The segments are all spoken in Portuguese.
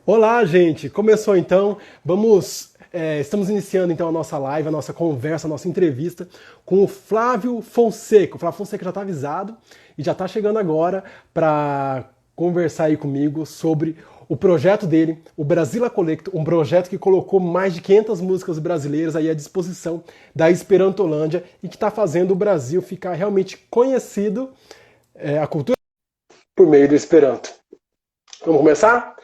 Olá, gente! Começou então. Estamos iniciando então a nossa live, a nossa conversa, a nossa entrevista com o Flávio Fonseca. O Flávio Fonseca já está avisado e já está chegando agora para conversar aí comigo sobre o projeto dele, o Brasília Collecto, um projeto que colocou mais de 500 músicas brasileiras aí à disposição da Esperantolândia e que está fazendo o Brasil ficar realmente conhecido, a cultura por meio do Esperanto. Vamos começar?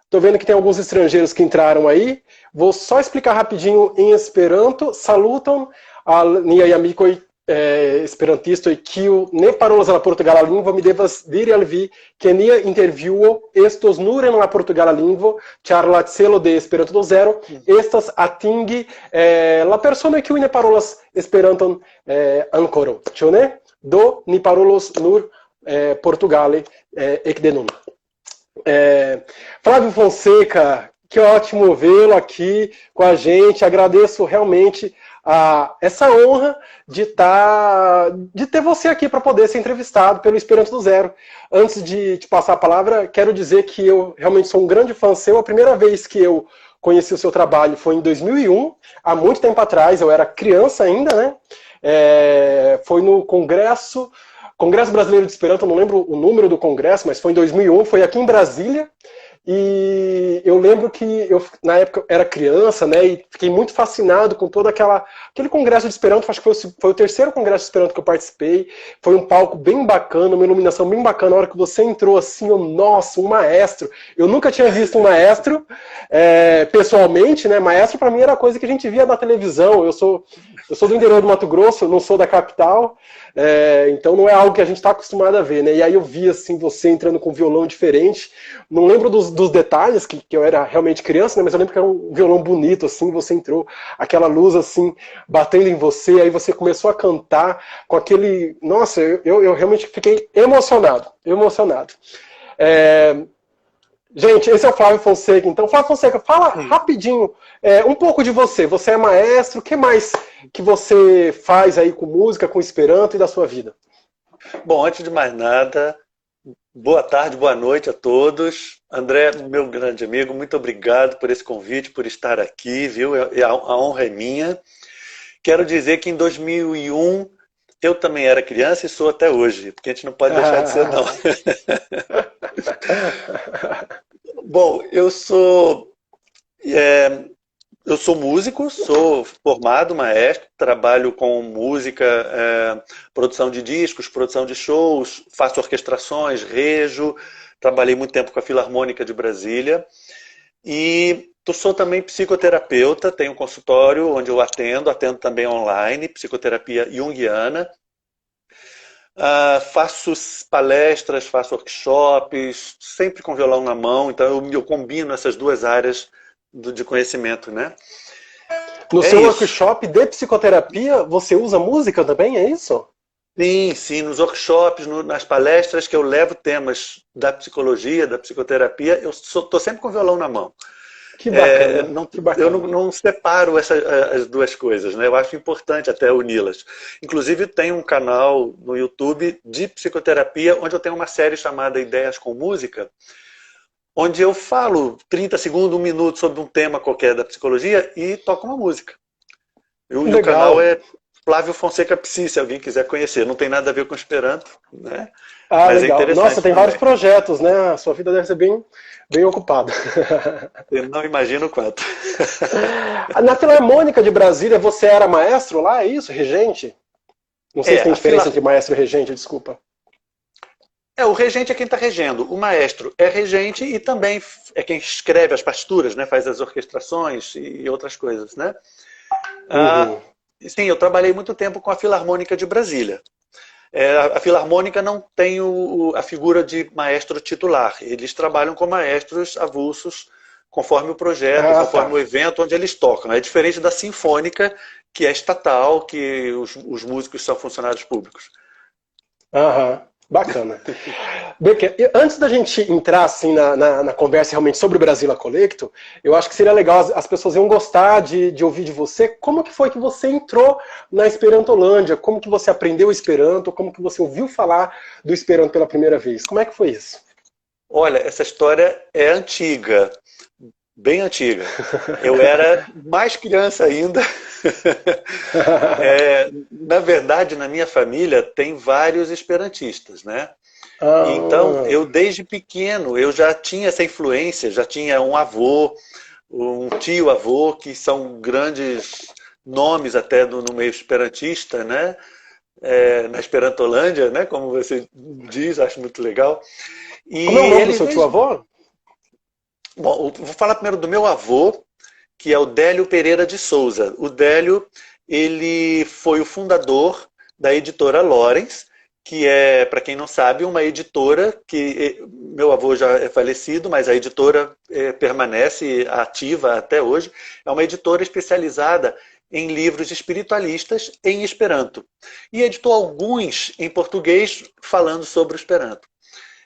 Estou vendo que tem alguns estrangeiros que entraram aí. Vou só explicar rapidinho em Esperanto. Salutam al niaj amikoj esperantistoj kiu ne parolas la portugala lingvo. Mi devas diri al vi ke nia intervjuo estos nur en la portugala lingvo, ĉar la celo de Esperanto 2.0 estas atingi la personoj kiuj ne parolas Esperanton ankoraŭ. Ĉu ne? Do ni parolos nur portugale ekde nun. Flávio Fonseca, que ótimo vê-lo aqui com a gente. Agradeço realmente essa honra de ter você aqui para poder ser entrevistado pelo Esperanto do Zero. Antes de te passar a palavra, quero dizer que eu realmente sou um grande fã seu. A primeira vez que eu conheci o seu trabalho foi em 2001, há muito tempo atrás. Eu era criança ainda, né? Foi no Congresso Brasileiro de Esperanto, eu não lembro o número do congresso, mas foi em 2001, foi aqui em Brasília, e eu lembro que eu, na época, eu era criança, né, e fiquei muito fascinado com todo aquele congresso de Esperanto. Acho que foi o terceiro congresso de Esperanto que eu participei. Foi um palco bem bacana, uma iluminação bem bacana. Na hora que você entrou assim, nossa, um maestro. Eu nunca tinha visto um maestro pessoalmente, né? Maestro para mim era coisa que a gente via na televisão. Eu sou do interior do Mato Grosso, eu não sou da capital, então não é algo que a gente está acostumado a ver, né? E aí eu vi assim, você entrando com um violão diferente. Não lembro dos detalhes, que eu era realmente criança, né? Mas eu lembro que era um violão bonito, assim, você entrou, aquela luz assim, batendo em você, aí você começou a cantar com aquele... Nossa, eu realmente fiquei emocionado. Gente, esse é o Flávio Fonseca. Então, Flávio Fonseca, fala rapidinho um pouco de você. Você é maestro, o que mais que você faz aí com música, com Esperanto e da sua vida? Bom, antes de mais nada, boa tarde, boa noite a todos. André, meu grande amigo, muito obrigado por esse convite, por estar aqui, viu? A honra é minha. Quero dizer que em 2001 eu também era criança e sou até hoje, porque a gente não pode deixar de ser, não. Bom, eu sou músico, sou formado maestro, trabalho com música, produção de discos, produção de shows, faço orquestrações, rejo, trabalhei muito tempo com a Filarmônica de Brasília e sou também psicoterapeuta, tenho um consultório onde eu atendo também online, psicoterapia junguiana. Faço palestras, faço workshops, sempre com violão na mão, então eu combino essas duas áreas de conhecimento, né? No seu workshop de psicoterapia, você usa música também, é isso? Sim, nos workshops, nas palestras que eu levo temas da psicologia, da psicoterapia, eu estou sempre com o violão na mão. Que bacana, que bacana. Eu não separo as duas coisas, né? Eu acho importante até uni-las. Inclusive tem um canal no YouTube de psicoterapia, onde eu tenho uma série chamada Ideias com Música, onde eu falo 30 segundos, 1 minuto sobre um tema qualquer da psicologia e toco uma música. E o canal é Flávio Fonseca Psi, se alguém quiser conhecer. Não tem nada a ver com Esperanto, né? Mas legal. É interessante. Nossa, tem vários projetos, né? A sua vida deve ser bem ocupada. Eu não imagino quanto. Na Filarmônica de Brasília, você era maestro lá, é isso? Regente? Não sei se tem diferença entre maestro e regente, desculpa. O regente é quem está regendo. O maestro é regente e também é quem escreve as partituras, né? Faz as orquestrações e outras coisas, né? Sim, eu trabalhei muito tempo com a Filarmônica de Brasília. A Filarmônica não tem a figura de maestro titular. Eles trabalham com maestros avulsos conforme o projeto, conforme o evento onde eles tocam. É diferente da Sinfônica, que é estatal, que os músicos são funcionários públicos. Bacana. Antes da gente entrar assim, na conversa realmente sobre o Brasília Collecto, eu acho que seria legal, as pessoas iam gostar de ouvir de você, como que foi que você entrou na Esperantolândia, como que você aprendeu Esperanto, como que você ouviu falar do Esperanto pela primeira vez, como é que foi isso? Olha, essa história é antiga, bem antiga. Eu era mais criança ainda. Na verdade, na minha família tem vários esperantistas, né? E então, Ah, eu desde pequeno, eu já tinha essa influência, já tinha um avô, um tio-avô, que são grandes nomes até no meio esperantista, né? Na Esperantolândia, né? Como você diz, acho muito legal. E como é o nome do eles seu desde... tio-avô? Bom, vou falar primeiro do meu avô, que é o Délio Pereira de Souza. O Délio, ele foi o fundador da editora Lorenz, que é, para quem não sabe, uma editora que meu avô já é falecido, mas a editora permanece ativa até hoje. É uma editora especializada em livros espiritualistas em Esperanto. E editou alguns em português falando sobre o Esperanto.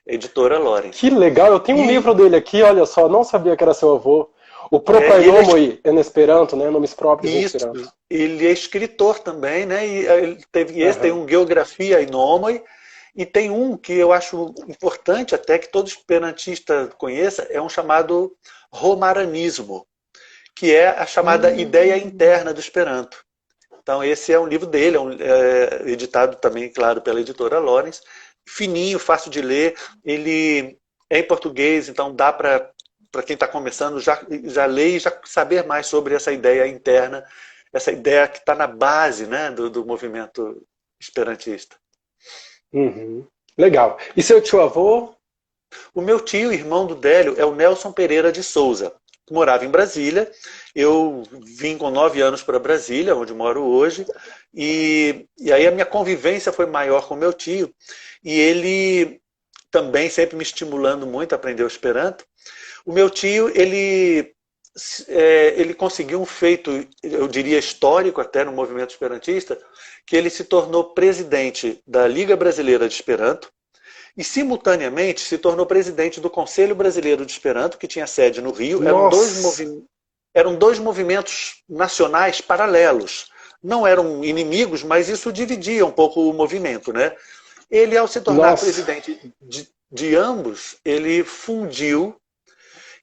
Editora Lorenz. Que legal, eu tenho um E, livro dele aqui, olha só, não sabia que era seu avô. O e ele é Proprainomoi en Esperanto, né? Nomes próprios em Isso, Esperanto. ele é escritor também, né? E esse tem Aham. um Geografia e Nômoi, e tem um que eu acho importante até que todo esperantista conheça, é um chamado Romaranismo, que é a chamada ideia Hum. interna do Esperanto. Então esse é um livro dele, editado também, claro, pela editora Lorenz, fininho, fácil de ler, ele é em português, então dá para quem está começando já ler e já saber mais sobre essa ideia interna, essa ideia que está na base, né, do movimento esperantista. Uhum. Legal. E seu tio-avô? O meu tio, irmão do Délio, é o Nelson Pereira de Souza, que morava em Brasília. Eu vim com 9 anos para Brasília, onde moro hoje, e aí a minha convivência foi maior com meu tio, e ele também sempre me estimulando muito a aprender o Esperanto. O meu tio, ele conseguiu um feito, eu diria histórico até no movimento esperantista, que ele se tornou presidente da Liga Brasileira de Esperanto e, simultaneamente, se tornou presidente do Conselho Brasileiro de Esperanto, que tinha sede no Rio. Nossa! Eram dois movimentos nacionais paralelos. Não eram inimigos, mas isso dividia um pouco o movimento, né? Ele, ao se tornar Nossa! presidente de ambos, ele fundiu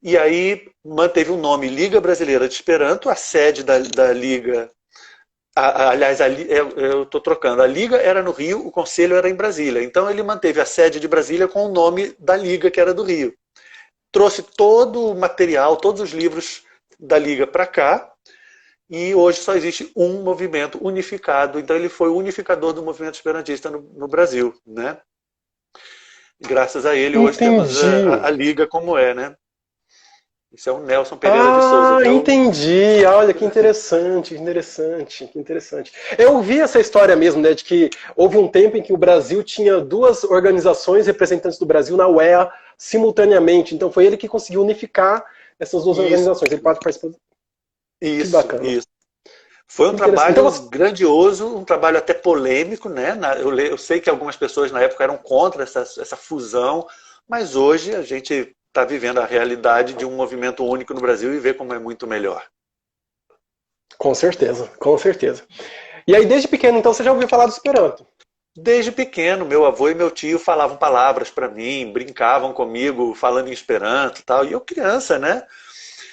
e aí manteve o nome Liga Brasileira de Esperanto, a sede da Liga. Aliás, eu estou trocando. A Liga era no Rio, o Conselho era em Brasília. Então ele manteve a sede de Brasília com o nome da Liga, que era do Rio. Trouxe todo o material, todos os livros da Liga para cá, e hoje só existe um movimento unificado. Então ele foi o unificador do movimento esperantista no Brasil, né? Graças a ele, hoje temos Entendi. a Liga como é, né? Isso é o Nelson Pereira de Souza, Ah, que é o... entendi. Olha que interessante, que interessante, que interessante. Eu vi essa história mesmo, né, de que houve um tempo em que o Brasil tinha duas organizações representantes do Brasil na UEA simultaneamente. Então foi ele que conseguiu unificar essas duas Isso, organizações. Ele pode participar. Que isso, bacana. isso. Foi um Que interessante. Então você... trabalho grandioso, um trabalho até polêmico, né? Eu sei que algumas pessoas na época eram contra essa fusão, mas hoje a gente está vivendo a realidade de um movimento único no Brasil e vê como é muito melhor. Com certeza, com certeza. E aí desde pequeno, então, você já ouviu falar do Esperanto? Desde pequeno, meu avô e meu tio falavam palavras para mim, brincavam comigo, falando em Esperanto e tal. E eu criança, né?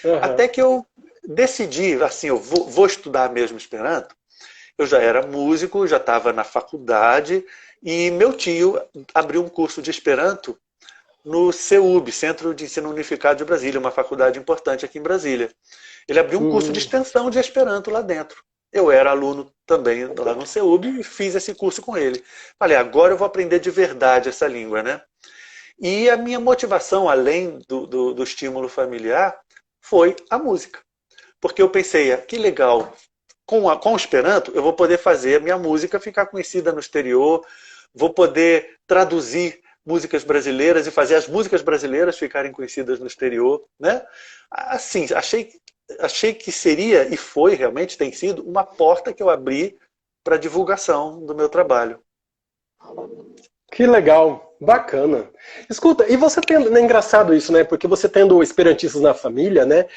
Aham. Até que eu decidi, assim, eu vou estudar mesmo Esperanto. Eu já era músico, já estava na faculdade e meu tio abriu um curso de Esperanto no CEUB, Centro de Ensino Unificado de Brasília, uma faculdade importante aqui em Brasília. Ele abriu um curso de Hum, extensão de Esperanto lá dentro. Eu era aluno também lá no CEUB e fiz esse curso com ele. Falei, agora eu vou aprender de verdade essa língua, né? E a minha motivação, além do estímulo familiar, foi a música. Porque eu pensei, que legal, com o Esperanto eu vou poder fazer a minha música ficar conhecida no exterior, vou poder traduzir músicas brasileiras e fazer as músicas brasileiras ficarem conhecidas no exterior, né? Assim, achei que seria, e foi realmente, tem sido, uma porta que eu abri para a divulgação do meu trabalho. que legal. Bacana. Escuta, e você tendo, é engraçado isso, né? Porque você tendo esperantistas na família, né?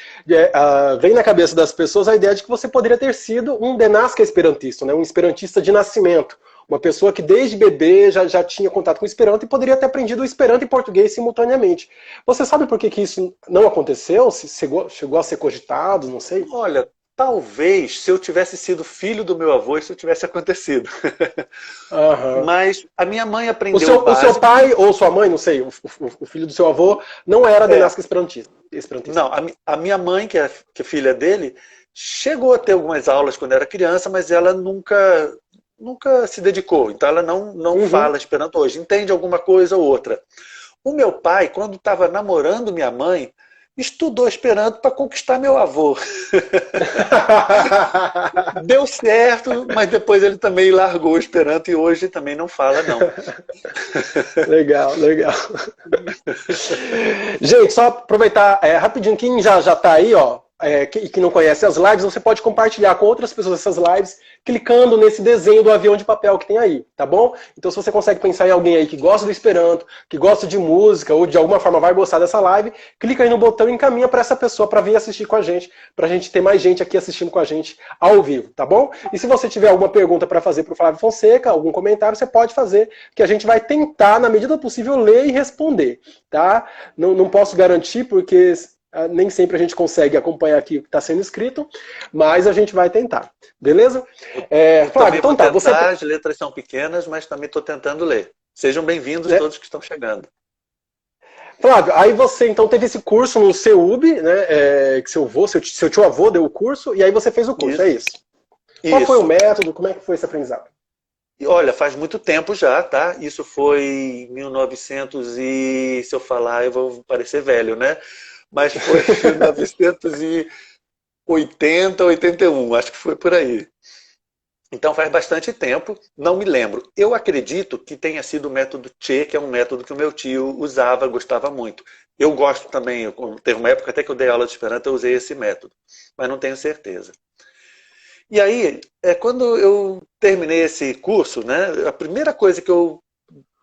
Vem na cabeça das pessoas a ideia de que você poderia ter sido um denasca esperantista, né? Um esperantista de nascimento. Uma pessoa que desde bebê já tinha contato com o Esperanto e poderia ter aprendido o Esperanto e português simultaneamente. Você sabe por que que isso não aconteceu? Se chegou a ser cogitado, não sei? Olha, talvez se eu tivesse sido filho do meu avô, isso tivesse acontecido. Aham. Mas a minha mãe O aprendeu o seu básico. pai ou sua mãe, não sei, o filho do seu avô, não era É, denasca esperantista. não, a minha mãe, que é filha dele, chegou a ter algumas aulas quando era criança, mas ela nunca se dedicou. Então ela não Uhum. fala Esperanto hoje, entende alguma coisa ou outra. O meu pai, quando estava namorando minha mãe, estudou Esperanto para conquistar meu avô. Deu certo, mas depois ele também largou o Esperanto e hoje também não fala, não. Legal, legal. Gente, só aproveitar rapidinho, quem já está aí, ó, que não conhece as lives, você pode compartilhar com outras pessoas essas lives, clicando nesse desenho do avião de papel que tem aí, tá bom? Então se você consegue pensar em alguém aí que gosta do Esperanto, que gosta de música, ou de alguma forma vai gostar dessa live, clica aí no botão e encaminha para essa pessoa para vir assistir com a gente, para a gente ter mais gente aqui assistindo com a gente ao vivo, tá bom? E se você tiver alguma pergunta para fazer para o Flávio Fonseca, algum comentário, você pode fazer, que a gente vai tentar, na medida do possível, ler e responder, tá? Não posso garantir, porque nem sempre a gente consegue acompanhar aqui o que está sendo escrito, mas a gente vai tentar. Beleza? Eu Flávio, também vou então tá. tentar, as letras são pequenas, mas também estou tentando ler. Sejam bem-vindos todos que estão chegando. Flávio, aí você então teve esse curso no CEUB, né? Que seu tio avô deu o curso, e aí você fez o curso, é Isso. isso? Qual foi o Isso. método? Como é que foi esse aprendizado? E olha, faz muito tempo já, tá? Isso foi em 1900 e se eu falar eu vou parecer velho, né? Mas foi em 1980, 81, acho que foi por aí. Então faz bastante tempo, não me lembro. Eu acredito que tenha sido o método Che, que é um método que o meu tio usava, gostava muito. Eu gosto também, teve uma época até que eu dei aula de Esperanto, eu usei esse método, mas não tenho certeza. E aí, quando eu terminei esse curso, né, a primeira coisa que eu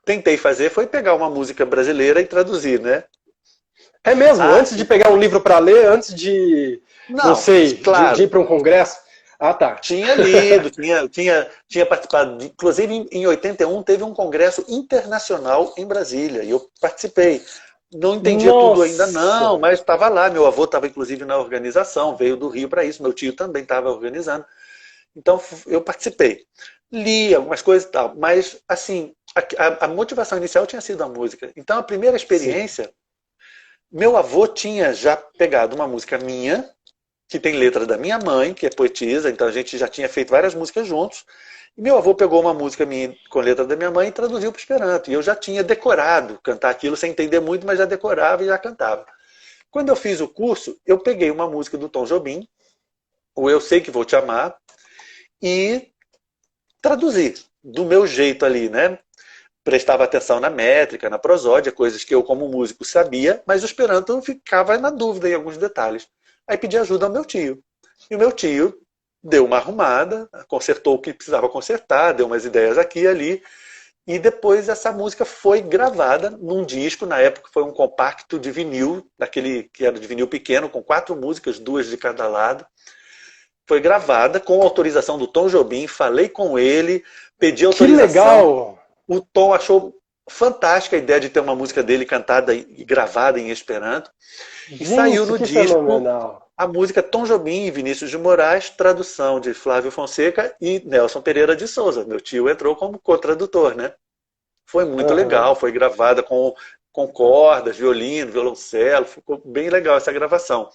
tentei fazer foi pegar uma música brasileira e traduzir, né? É mesmo? Ah, Antes de pegar um livro para ler, antes de, não não, sei, de claro, ir para um congresso? Ah, tá. tinha lido, tinha participado, inclusive em 81 teve um congresso internacional em Brasília, e eu participei. Não entendia tudo ainda não, Nossa! mas estava lá, meu avô estava inclusive na organização, veio do Rio para isso, meu tio também estava organizando. Então eu participei. Li algumas coisas e tal, mas assim, a motivação inicial tinha sido a música. Então a primeira Sim. experiência, meu avô tinha já pegado uma música minha, que tem letra da minha mãe, que é poetisa, então a gente já tinha feito várias músicas juntos. E meu avô pegou uma música minha com letra da minha mãe e traduziu para o Esperanto. E eu já tinha decorado cantar aquilo sem entender muito, mas já decorava e já cantava. Quando eu fiz o curso, eu peguei uma música do Tom Jobim, o Eu Sei Que Vou Te Amar, e traduzi do meu jeito ali, né? Prestava atenção na métrica, na prosódia, coisas que eu como músico sabia, mas o Esperanto ficava na dúvida em alguns detalhes. Aí pedi ajuda ao meu tio. E o meu tio deu uma arrumada, consertou o que precisava consertar, deu umas ideias aqui e ali, e depois essa música foi gravada num disco, na época foi um compacto de vinil, daquele que era de vinil pequeno, com 4 músicas, 2 de cada lado. Foi gravada com autorização do Tom Jobim, falei com ele, pedi Que autorização. legal! O Tom achou fantástica a ideia de ter uma música dele cantada e gravada em Esperanto. E saiu Gente, no que disco fenomenal! a música Tom Jobim e Vinícius de Moraes, tradução de Flávio Fonseca e Nelson Pereira de Souza. Meu tio entrou como co-tradutor, né? Foi muito Aham. legal, foi gravada com cordas, violino, violoncelo, ficou bem legal essa gravação.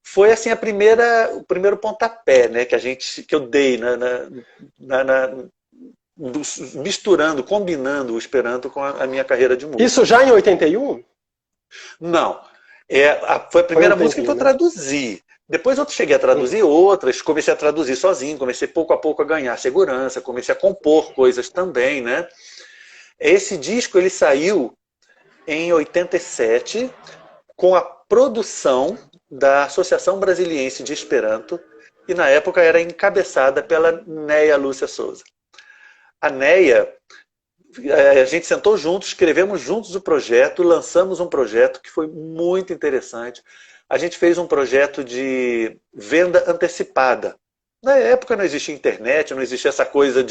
Foi assim o primeiro pontapé, né, que eu dei na, na, misturando, combinando o Esperanto com a minha carreira de Isso músico. já em 81? Não, foi a Foi um primeira música que tempinho, eu né? traduzi. Depois eu cheguei a Uhum. traduzir outras, comecei a traduzir sozinho, comecei pouco a pouco a ganhar segurança, comecei a compor coisas também, né? Esse disco ele saiu em 87 com a produção da Associação Brasiliense de Esperanto, e na época era encabeçada pela Neia Lúcia Souza. A Neia A gente sentou juntos, escrevemos juntos o projeto, lançamos um projeto que foi muito interessante. A gente fez um projeto de venda antecipada. Na época não existia internet, não existia essa coisa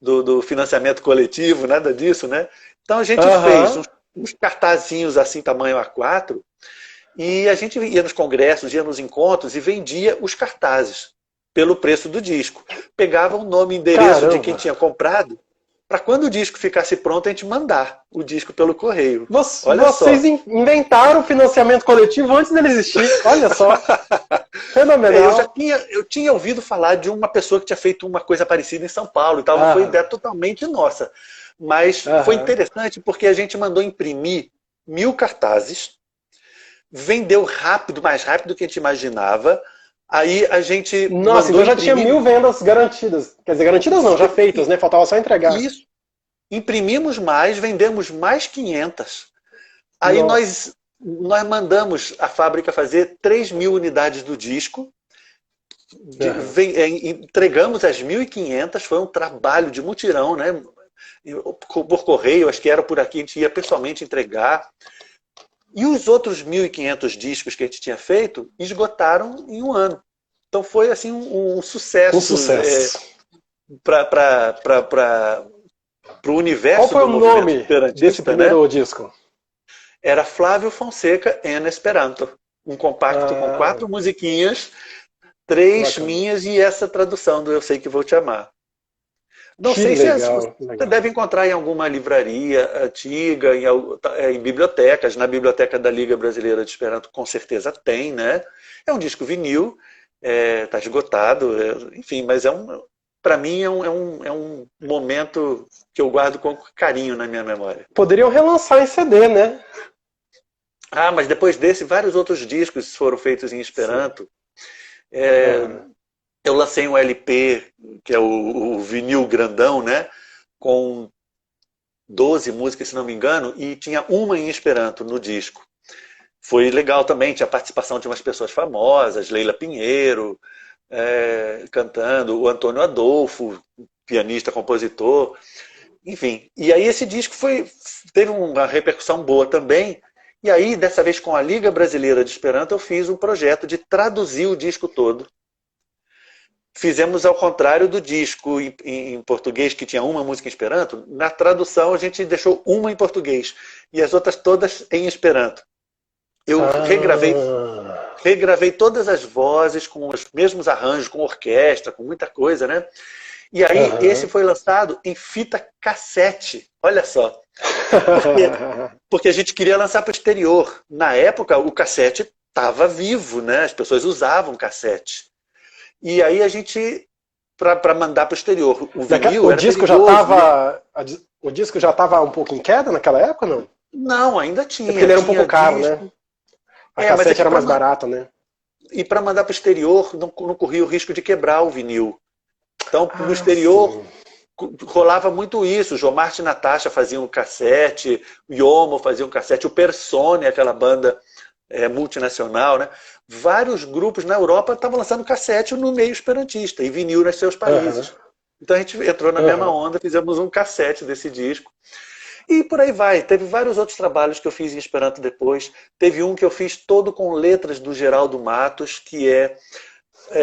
do financiamento coletivo, nada disso, né? Então a gente fez uns cartazinhos assim, tamanho A4, e a gente ia nos congressos, ia nos encontros e vendia os cartazes pelo preço do disco. Pegava o nome e endereço de quem tinha comprado, para quando o disco ficasse pronto, a gente mandar o disco pelo correio. Olha vocês só. Inventaram o financiamento coletivo antes dele existir. Olha só. Fenomenal. Eu tinha ouvido falar de uma pessoa que tinha feito uma coisa parecida em São Paulo e tal. Não foi ideia totalmente nossa. Mas foi interessante porque a gente mandou imprimir 1000 cartazes, vendeu rápido, mais rápido do que a gente imaginava. Aí a gente. Nossa, então já tinha 1000 vendas garantidas. Quer dizer, garantidas não, já feitas, né? Faltava só entregar. Isso. Imprimimos mais, vendemos mais 500. Aí nós mandamos a fábrica fazer 3.000 unidades do disco. Entregamos as 1.500. Foi um trabalho de mutirão, né? Por correio, acho que era por aqui, a gente ia pessoalmente entregar. E os outros 1.500 discos que a gente tinha feito esgotaram em um ano. Então foi assim um sucesso. Um sucesso. Para o universo. Qual foi o nome desse primeiro disco? Era Flávio Fonseca em Esperanto. Um compacto com 4 musiquinhas, 3 minhas e essa tradução do Eu Sei Que Vou Te Amar. Não sei se você deve encontrar em alguma livraria antiga, em bibliotecas. Na biblioteca da Liga Brasileira de Esperanto, com certeza tem, né? É um disco vinil, está esgotado, enfim, mas para mim é um momento que eu guardo com carinho na minha memória. Poderiam relançar em CD, né? Mas depois desse, vários outros discos foram feitos em Esperanto. Eu lancei um LP, que é o vinil grandão, né? Com 12 músicas, se não me engano, e tinha uma em Esperanto no disco. Foi legal também, tinha a participação de umas pessoas famosas, Leila Pinheiro, cantando, o Antônio Adolfo, pianista, compositor, enfim. E aí esse disco teve uma repercussão boa também, e aí, dessa vez com a Liga Brasileira de Esperanto, eu fiz um projeto de traduzir o disco todo. Fizemos ao contrário do disco em português, que tinha uma música em Esperanto. Na tradução, a gente deixou uma em português e as outras todas em Esperanto. Eu regravei todas as vozes com os mesmos arranjos, com orquestra, com muita coisa, né? E aí, esse foi lançado em fita cassete. Olha só. Porque a gente queria lançar para o exterior. Na época, o cassete estava vivo, né? As pessoas usavam cassete. E aí a gente, para mandar para o exterior, o vinil era disco perigoso, já estava, né? O disco já estava um pouco em queda naquela época, não? Não, ainda tinha. Porque ele era um pouco caro, disco, né? A cassete era mais barata, né? E para mandar para o exterior, não corria o risco de quebrar o vinil. Então, no exterior, rolava muito isso. O João Martin e Natasha faziam cassete, o Yomo fazia um cassete, o Persone, aquela banda multinacional, né? Vários grupos na Europa estavam lançando cassete no meio esperantista e vinil nos seus países. Então a gente entrou na mesma onda, fizemos um cassete desse disco. E por aí vai. Teve vários outros trabalhos que eu fiz em Esperanto depois. Teve um que eu fiz todo com letras do Geraldo Matos, que é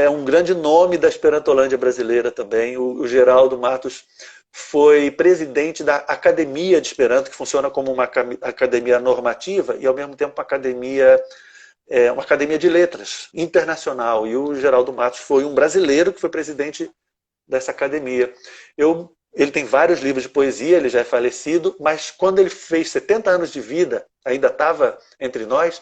um grande nome da Esperantolândia brasileira também. O Geraldo Matos foi presidente da Academia de Esperanto, que funciona como uma academia normativa e, ao mesmo tempo, uma academia de letras internacional. E o Geraldo Matos foi um brasileiro que foi presidente dessa academia. Ele tem vários livros de poesia, ele já é falecido, mas quando ele fez 70 anos de vida, ainda estava entre nós,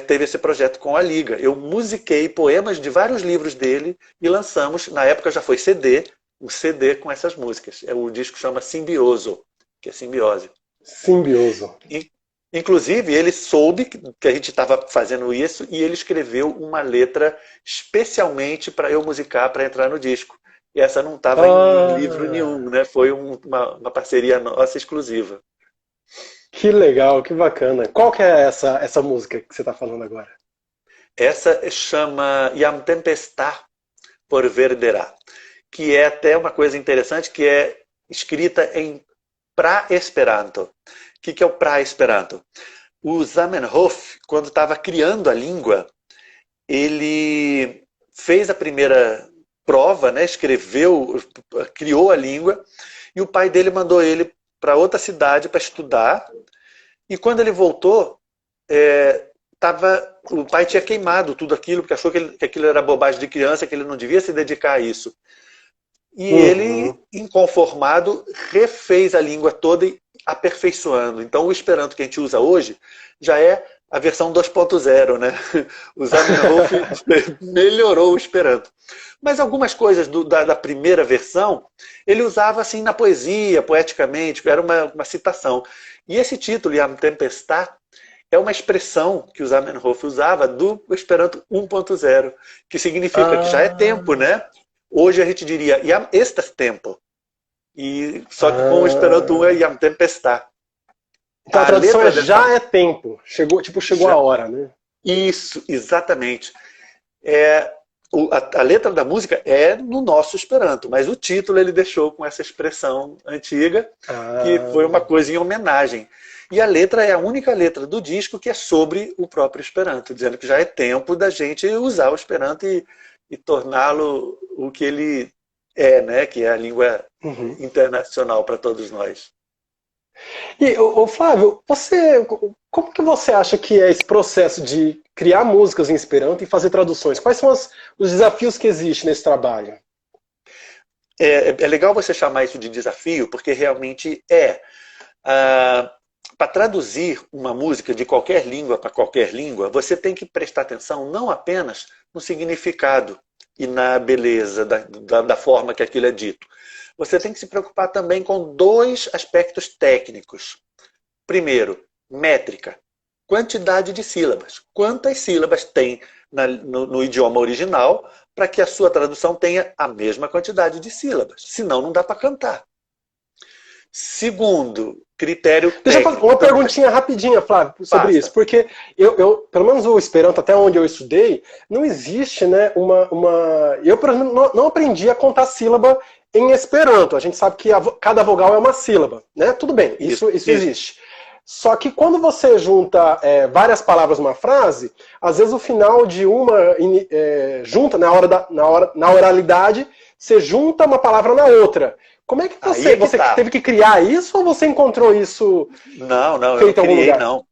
teve esse projeto com a Liga. Eu musiquei poemas de vários livros dele e lançamos, na época já foi CD, um CD com essas músicas. O disco chama Simbioso, que é simbiose. Simbioso. Inclusive, ele soube que a gente estava fazendo isso e ele escreveu uma letra especialmente para eu musicar, para entrar no disco. E essa não estava em livro nenhum, né? Foi uma parceria nossa exclusiva. Que legal, que bacana. Qual que é essa música que você está falando agora? Essa chama Iam Tempestà por Verderà, que é até uma coisa interessante, que é escrita em Pra-Esperanto. O que é o Pra-Esperanto? O Zamenhof, quando estava criando a língua, ele fez a primeira prova, né, escreveu, criou a língua, e o pai dele mandou ele para outra cidade para estudar, e quando ele voltou, o pai tinha queimado tudo aquilo, porque achou que aquilo era bobagem de criança, que ele não devia se dedicar a isso. E ele, inconformado, refez a língua toda e aperfeiçoando. Então o Esperanto que a gente usa hoje já é a versão 2.0, né? O Zamenhof melhorou o Esperanto. Mas algumas coisas da primeira versão, ele usava assim na poesia, poeticamente, era uma citação. E esse título, Jam Tempestat, é uma expressão que o Zamenhof usava do Esperanto 1.0, que significa que já é tempo, né? Hoje a gente diria Jam estas tempo. E só que com o Esperanto 1 é Jam Tempestat. Então a tradução é já é tempo. Chegou a hora, né? Isso, exatamente. A letra da música é no nosso Esperanto, mas o título ele deixou com essa expressão antiga, que foi uma coisa em homenagem. E a letra é a única letra do disco que é sobre o próprio Esperanto, dizendo que já é tempo da gente usar o Esperanto e torná-lo o que ele é, né? Que é a língua internacional para todos nós. E, Flávio, como que você acha que é esse processo de criar músicas em Esperanto e fazer traduções? Quais são os desafios que existem nesse trabalho? É legal você chamar isso de desafio, porque realmente para traduzir uma música de qualquer língua para qualquer língua, você tem que prestar atenção não apenas no significado e na beleza da forma que aquilo é dito. Você tem que se preocupar também com dois aspectos técnicos. Primeiro, métrica. Quantidade de sílabas. Quantas sílabas tem no idioma original para que a sua tradução tenha a mesma quantidade de sílabas. Senão não dá para cantar. Segundo, critério técnico. Deixa eu fazer uma perguntinha rapidinha, Flávio, sobre isso. Porque pelo menos o Esperanto, até onde eu estudei, não existe, né, Eu, por exemplo, não aprendi a contar sílaba em Esperanto. A gente sabe que cada vogal é uma sílaba, né? Tudo bem, isso existe. Só que quando você junta várias palavras numa frase, às vezes o final de uma junta na oralidade, você junta uma palavra na outra. Como é que você teve que criar isso ou você encontrou isso? Não, eu não criei, não.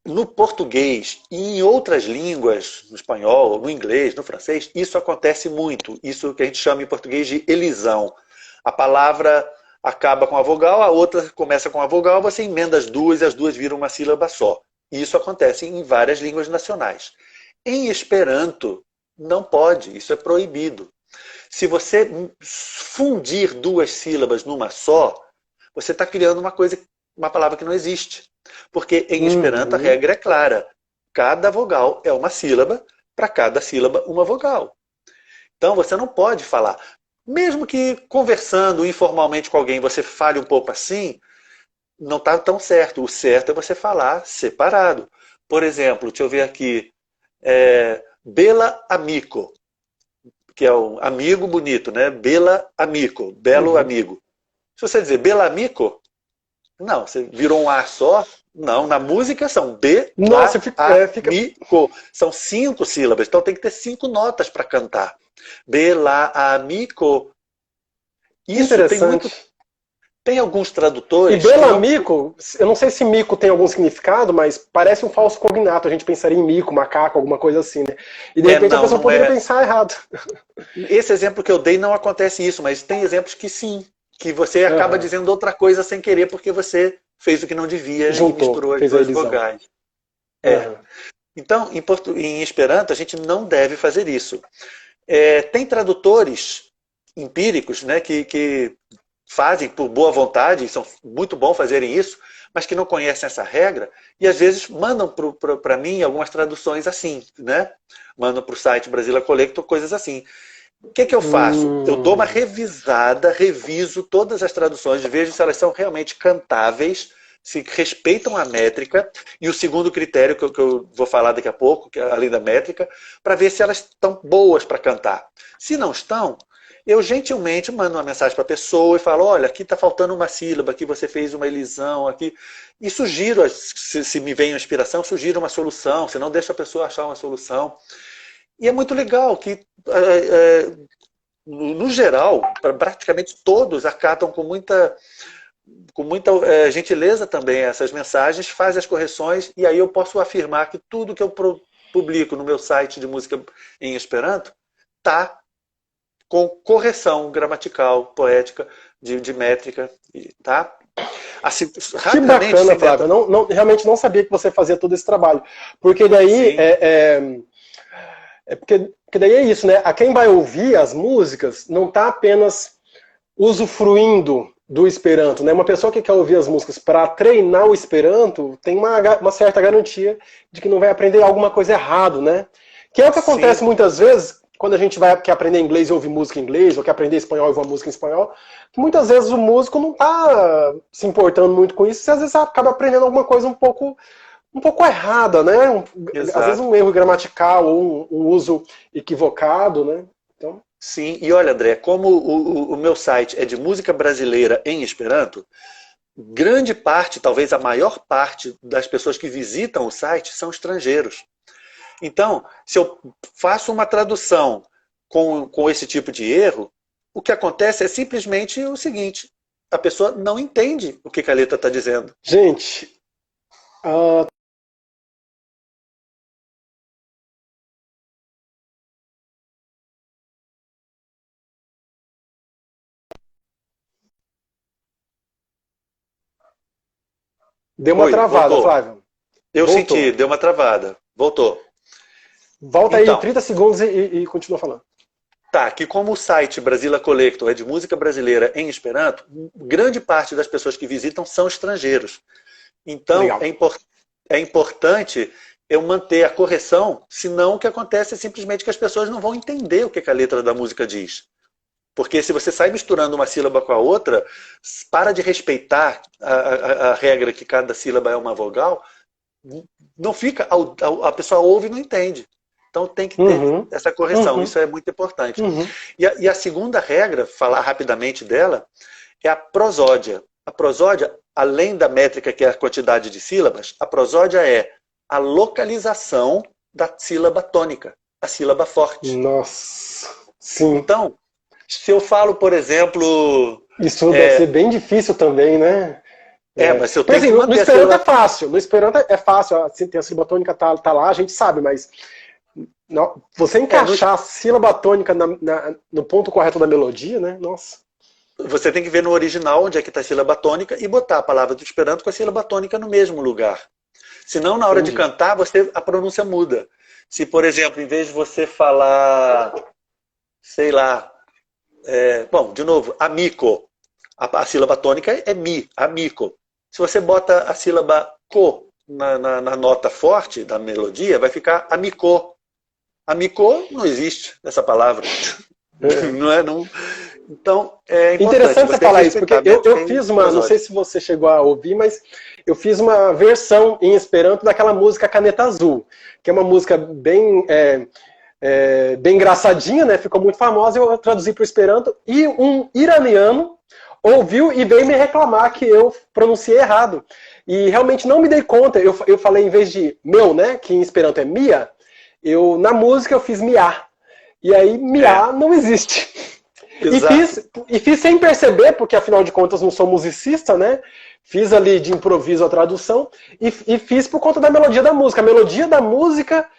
No português e em outras línguas, no espanhol, no inglês, no francês, isso acontece muito. Isso que a gente chama em português de elisão. A palavra acaba com a vogal, a outra começa com a vogal, você emenda as duas e as duas viram uma sílaba só. Isso acontece em várias línguas nacionais. Em Esperanto, não pode, isso é proibido. Se você fundir duas sílabas numa só, você está criando uma palavra que não existe. Porque em Esperanto a regra é clara. Cada vogal é uma sílaba, para cada sílaba uma vogal. Então você não pode falar. Mesmo que conversando informalmente com alguém você fale um pouco assim, não está tão certo. O certo é você falar separado. Por exemplo, deixa eu ver aqui. Bella amico, que é um amigo bonito, né? Bella amico, belo amigo. Se você dizer bella amico, não, você virou um A só. Não, na música são B, Nossa, amico. São 5 sílabas, então tem que ter 5 notas para cantar. Bella amico. Isso tem alguns tradutores. E bela amico, eu não sei se mico tem algum significado, mas parece um falso cognato. A gente pensaria em mico, macaco, alguma coisa assim, né? E de repente a pessoa poderia pensar errado. Esse exemplo que eu dei não acontece isso, mas tem exemplos que sim. Que você acaba dizendo outra coisa sem querer porque você fez o que não devia e misturou as duas vogais. Então, em Esperanto, a gente não deve fazer isso. Tem tradutores empíricos, né, que fazem por boa vontade, são muito bom fazerem isso, mas que não conhecem essa regra, e às vezes mandam para mim algumas traduções assim, né? Mandam para o site Brasília Collector, coisas assim. O que eu faço? Eu dou uma revisada, reviso todas as traduções, vejo se elas são realmente cantáveis, se respeitam a métrica, e o segundo critério que eu vou falar daqui a pouco, que é além da métrica, para ver se elas estão boas para cantar. Se não estão, eu gentilmente mando uma mensagem para a pessoa e falo, olha, aqui está faltando uma sílaba, aqui você fez uma elisão, aqui. E sugiro, se me vem uma inspiração, sugiro uma solução, se não deixa a pessoa achar uma solução. E é muito legal que, no geral, praticamente todos acatam com muita gentileza também essas mensagens, faz as correções, e aí eu posso afirmar que tudo que eu publico no meu site de música em Esperanto está com correção gramatical, poética, de métrica, tá? Assim, Que bacana, Flávio. Eu realmente não sabia que você fazia todo esse trabalho. Porque daí porque daí é isso, né? A quem vai ouvir as músicas não está apenas usufruindo do Esperanto, né? Uma pessoa que quer ouvir as músicas para treinar o Esperanto tem uma certa garantia de que não vai aprender alguma coisa errado, né? Que é o que acontece muitas vezes quando a gente quer aprender inglês e ouve música em inglês, ou quer aprender espanhol e ouvir uma música em espanhol, que muitas vezes o músico não está se importando muito com isso, e às vezes acaba aprendendo alguma coisa um pouco errada, né? Às vezes um erro gramatical ou um uso equivocado, né? Então... Sim, e olha, André, como o meu site é de música brasileira em Esperanto, grande parte, talvez a maior parte das pessoas que visitam o site são estrangeiros. Então, se eu faço uma tradução com esse tipo de erro, o que acontece é simplesmente o seguinte, a pessoa não entende o que a letra está dizendo. Gente, deu uma travada, voltou. Flávio. Eu senti, deu uma travada. Voltou. Volta então, aí 30 segundos e continua falando. Tá, que como o site Brasília Collector é de música brasileira em Esperanto, grande parte das pessoas que visitam são estrangeiros. Então, é importante eu manter a correção, senão o que acontece é simplesmente que as pessoas não vão entender o que a letra da música diz. Porque se você sai misturando uma sílaba com a outra, para de respeitar a regra que cada sílaba é uma vogal, não fica, a pessoa ouve e não entende. Então tem que ter essa correção, isso é muito importante. E a segunda regra, falar rapidamente dela, é a prosódia. A prosódia, além da métrica que é a quantidade de sílabas, a prosódia é a localização da sílaba tônica, a sílaba forte. Nossa, sim. Então, se eu falo, por exemplo... Isso deve ser bem difícil também, né? Mas se eu tenho assim, no Esperanto é fácil. No Esperanto é fácil. Assim, tem a sílaba tônica, tá lá, a gente sabe, mas você encaixar a sílaba tônica no ponto correto da melodia, né? Nossa. Você tem que ver no original onde é que está a sílaba tônica e botar a palavra do Esperanto com a sílaba tônica no mesmo lugar. Senão, na hora de cantar, a pronúncia muda. Se, por exemplo, em vez de você falar, sei lá, bom, de novo, amico, a sílaba tônica é mi, amico. Se você bota a sílaba co na nota forte da melodia, vai ficar amico. Amico não existe essa palavra. Então, é importante. Interessante você falar isso, porque eu fiz não sei se você chegou a ouvir, mas eu fiz uma versão em Esperanto daquela música Caneta Azul, que é uma música bem engraçadinha, né? Ficou muito famosa, eu traduzi para o Esperanto, e um iraniano ouviu e veio me reclamar que eu pronunciei errado. E realmente não me dei conta, eu falei em vez de meu, né, que em Esperanto é Mia, na música eu fiz Mia. E aí Mia não existe. E fiz sem perceber, porque afinal de contas não sou musicista, né? Fiz ali de improviso a tradução e fiz por conta da melodia da música. A melodia da música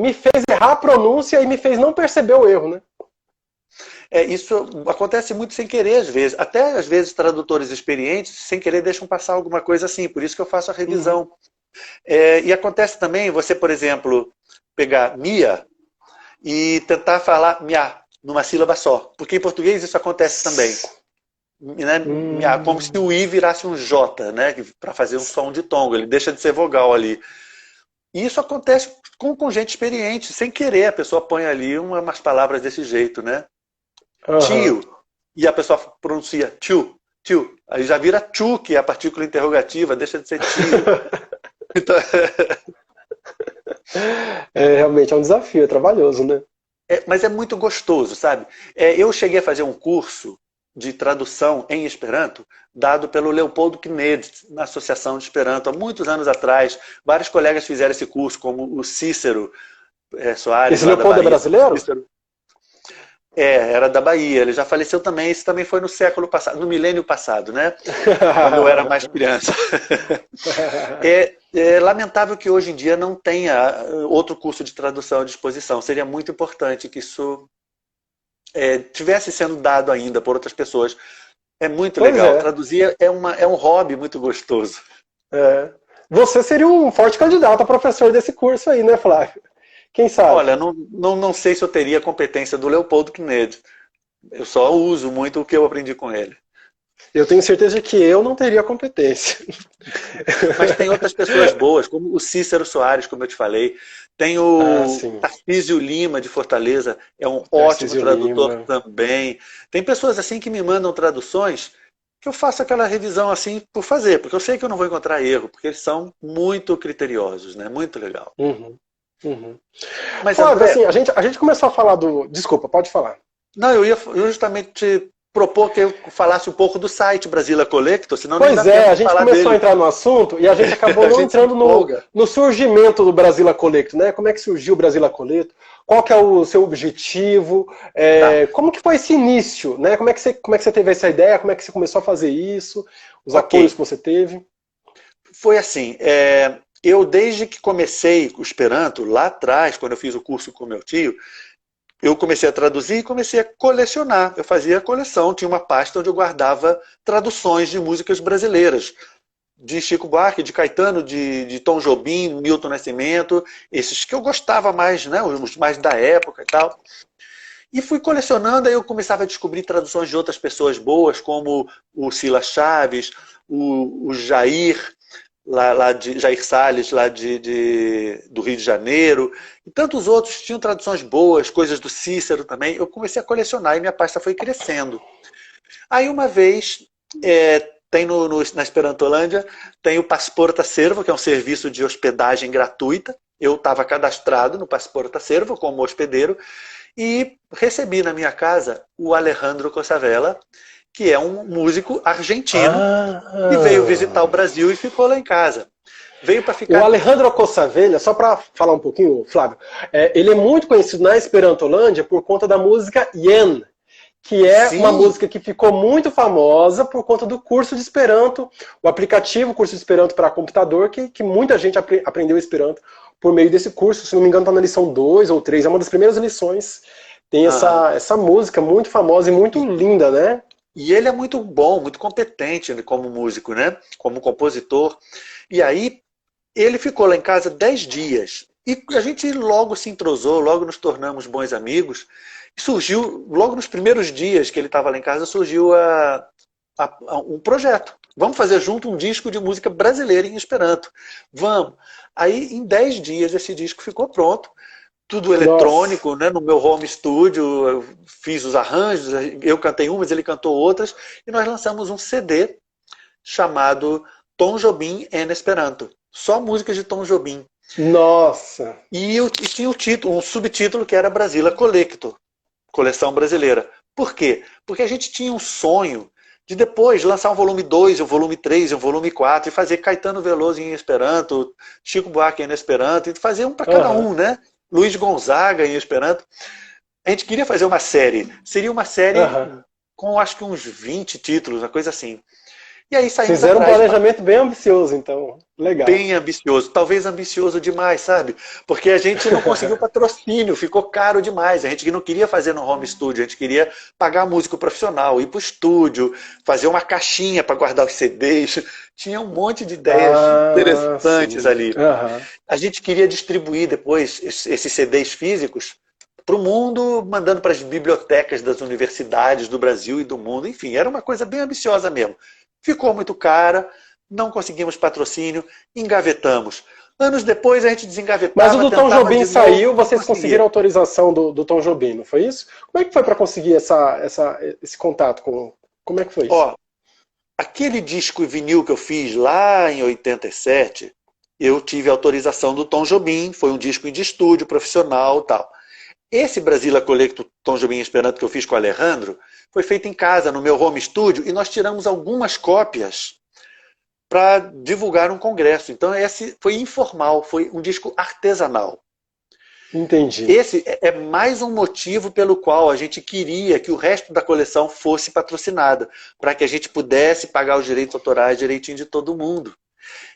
me fez errar a pronúncia e me fez não perceber o erro, né? Isso acontece muito sem querer, às vezes. Até, às vezes, tradutores experientes, sem querer, deixam passar alguma coisa assim. Por isso que eu faço a revisão. E acontece também você, por exemplo, pegar Mia e tentar falar Mia numa sílaba só. Porque em português isso acontece também. Né? Mia, como se o I virasse um J, né? Para fazer um som de tongo. Ele deixa de ser vogal ali. E isso acontece com gente experiente. Sem querer, a pessoa põe ali umas palavras desse jeito, né? Tio, e a pessoa pronuncia tio. Aí já vira tchu, que é a partícula interrogativa, deixa de ser tio. Então... realmente é um desafio, é trabalhoso, né? Mas é muito gostoso, sabe? Eu cheguei a fazer um curso de tradução em Esperanto, dado pelo Leopoldo Kennedy, na Associação de Esperanto, há muitos anos atrás. Vários colegas fizeram esse curso, como o Cícero Soares, Esse lá da Leopoldo é Bahia. brasileiro? Cícero, era da Bahia, ele já faleceu também, esse também foi no século passado, no milênio passado, né? Quando eu era mais criança. É lamentável que hoje em dia não tenha outro curso de tradução à disposição. Seria muito importante que isso tivesse sendo dado ainda por outras pessoas. É muito Pois legal. é. Traduzir é um hobby muito gostoso. É. Você seria um forte candidato a professor desse curso aí, né, Flávio? Quem sabe? Olha, não sei se eu teria a competência do Leopoldo Kennedy. Eu só uso muito o que eu aprendi com ele. Eu tenho certeza de que eu não teria competência. Mas tem outras pessoas boas, como o Cícero Soares, como eu te falei. Tem Ah, o sim. Tarcísio Lima, de Fortaleza, é um ótimo Tarcísio tradutor Lima. também. Tem pessoas assim que me mandam traduções que eu faço aquela revisão assim por fazer, porque eu sei que eu não vou encontrar erro, porque eles são muito criteriosos, né? Muito legal. Uhum, uhum. Mas, Flávio, André, assim, a gente começou a falar do. Desculpa, pode falar. não, eu ia justamente te propor que eu falasse um pouco do site Brasília Collector, senão nem dá Pois é, tempo a de gente falar começou a dele. entrar no assunto e a gente acabou A não gente se entrando no, empolga. no surgimento do Brasília Collector, né? Como é que surgiu o Brasília Collector? Qual que é o seu objetivo? Tá, Como que foi esse início, né? Como é que você teve essa ideia? Como é que você começou a fazer isso? Os ok. apoios que você teve? Foi assim, eu desde que comecei o Esperanto, lá atrás, quando eu fiz o curso com meu tio, eu comecei a traduzir e comecei a colecionar. Eu fazia coleção, tinha uma pasta onde eu guardava traduções de músicas brasileiras. De Chico Buarque, de Caetano, de Tom Jobim, Milton Nascimento, esses que eu gostava mais, né, os mais da época e tal. E fui colecionando, aí eu começava a descobrir traduções de outras pessoas boas, como o Silas Chaves, o Jair, lá de Jair Salles, lá do Rio de Janeiro, e tantos outros tinham traduções boas, coisas do Cícero também. Eu comecei a colecionar e minha pasta foi crescendo. Aí uma vez, tem na Esperantolândia, tem o Passaporta Servo, que é um serviço de hospedagem gratuita. Eu estava cadastrado no Passaporta Servo como hospedeiro e recebi na minha casa o Alejandro Cossavella, que é um músico argentino que veio visitar o Ah, Brasil e ficou lá em casa. Veio para o ficar. Alejandro Cossavella, só para falar um pouquinho, Flávio, ele é muito conhecido na Esperantolândia por conta da música Yen, que é uma Sim, música que ficou muito famosa por conta do curso de Esperanto, o aplicativo curso de Esperanto para computador, que muita gente aprendeu Esperanto por meio desse curso. Se não me engano, está na lição 2 ou 3, é uma das primeiras lições. Tem aham. essa música muito famosa e muito E, linda, né? e ele é muito bom, muito competente como músico, né? Como compositor. E aí, ele ficou lá em casa 10 dias. E a gente logo se entrosou, logo nos tornamos bons amigos. E surgiu, logo nos primeiros dias que ele estava lá em casa, surgiu um projeto. Vamos fazer junto um disco de música brasileira em Esperanto. Vamos. Aí, em 10 dias, esse disco ficou pronto. Tudo Nossa, eletrônico, né? No meu home studio, eu fiz os arranjos, eu cantei umas, ele cantou outras, e nós lançamos um CD chamado Tom Jobim en Esperanto. Só músicas de Tom Jobim. nossa. E tinha o título, um subtítulo que era Brasília Collector, coleção brasileira. Por quê? Porque a gente tinha um sonho de depois lançar um volume 2, um volume 3, um volume 4 e fazer Caetano Veloso em Esperanto, Chico Buarque em Esperanto, e fazer um para cada Aham. um, né? Luiz Gonzaga em Esperanto. A gente queria fazer uma série. Seria uma série Aham. com acho que uns 20 títulos, uma coisa assim. E aí saímos Fizeram um atrás. planejamento bem ambicioso, então. Legal. Bem ambicioso, talvez ambicioso demais, sabe? Porque a gente não conseguiu patrocínio, ficou caro demais. A gente não queria fazer no home studio, a gente queria pagar músico profissional, ir para o estúdio, fazer uma caixinha para guardar os CDs. Tinha um monte de ideias Ah, interessantes sim. ali. Aham. A gente queria distribuir depois esses CDs físicos para o mundo, mandando para as bibliotecas das universidades do Brasil e do mundo. Enfim, era uma coisa bem ambiciosa mesmo. Ficou muito cara, não conseguimos patrocínio, engavetamos. Anos depois a gente Mas o desengavetava, do Tom tentava Jobim de novo, saiu, não vocês conseguiram conseguia. autorização do Tom Jobim, não foi isso? Como é que foi para conseguir esse contato com. Como é que foi isso? Ó, aquele disco vinil que eu fiz lá em 87, eu tive autorização do Tom Jobim, foi um disco de estúdio profissional e tal. Esse Brasília Collecto Tom Jobim Esperanto que eu fiz com o Alejandro foi feito em casa, no meu home studio, e nós tiramos algumas cópias para divulgar um congresso. Então esse foi informal, foi um disco artesanal. Entendi. Esse é mais um motivo pelo qual a gente queria que o resto da coleção fosse patrocinada, para que a gente pudesse pagar os direitos autorais direitinho de todo mundo.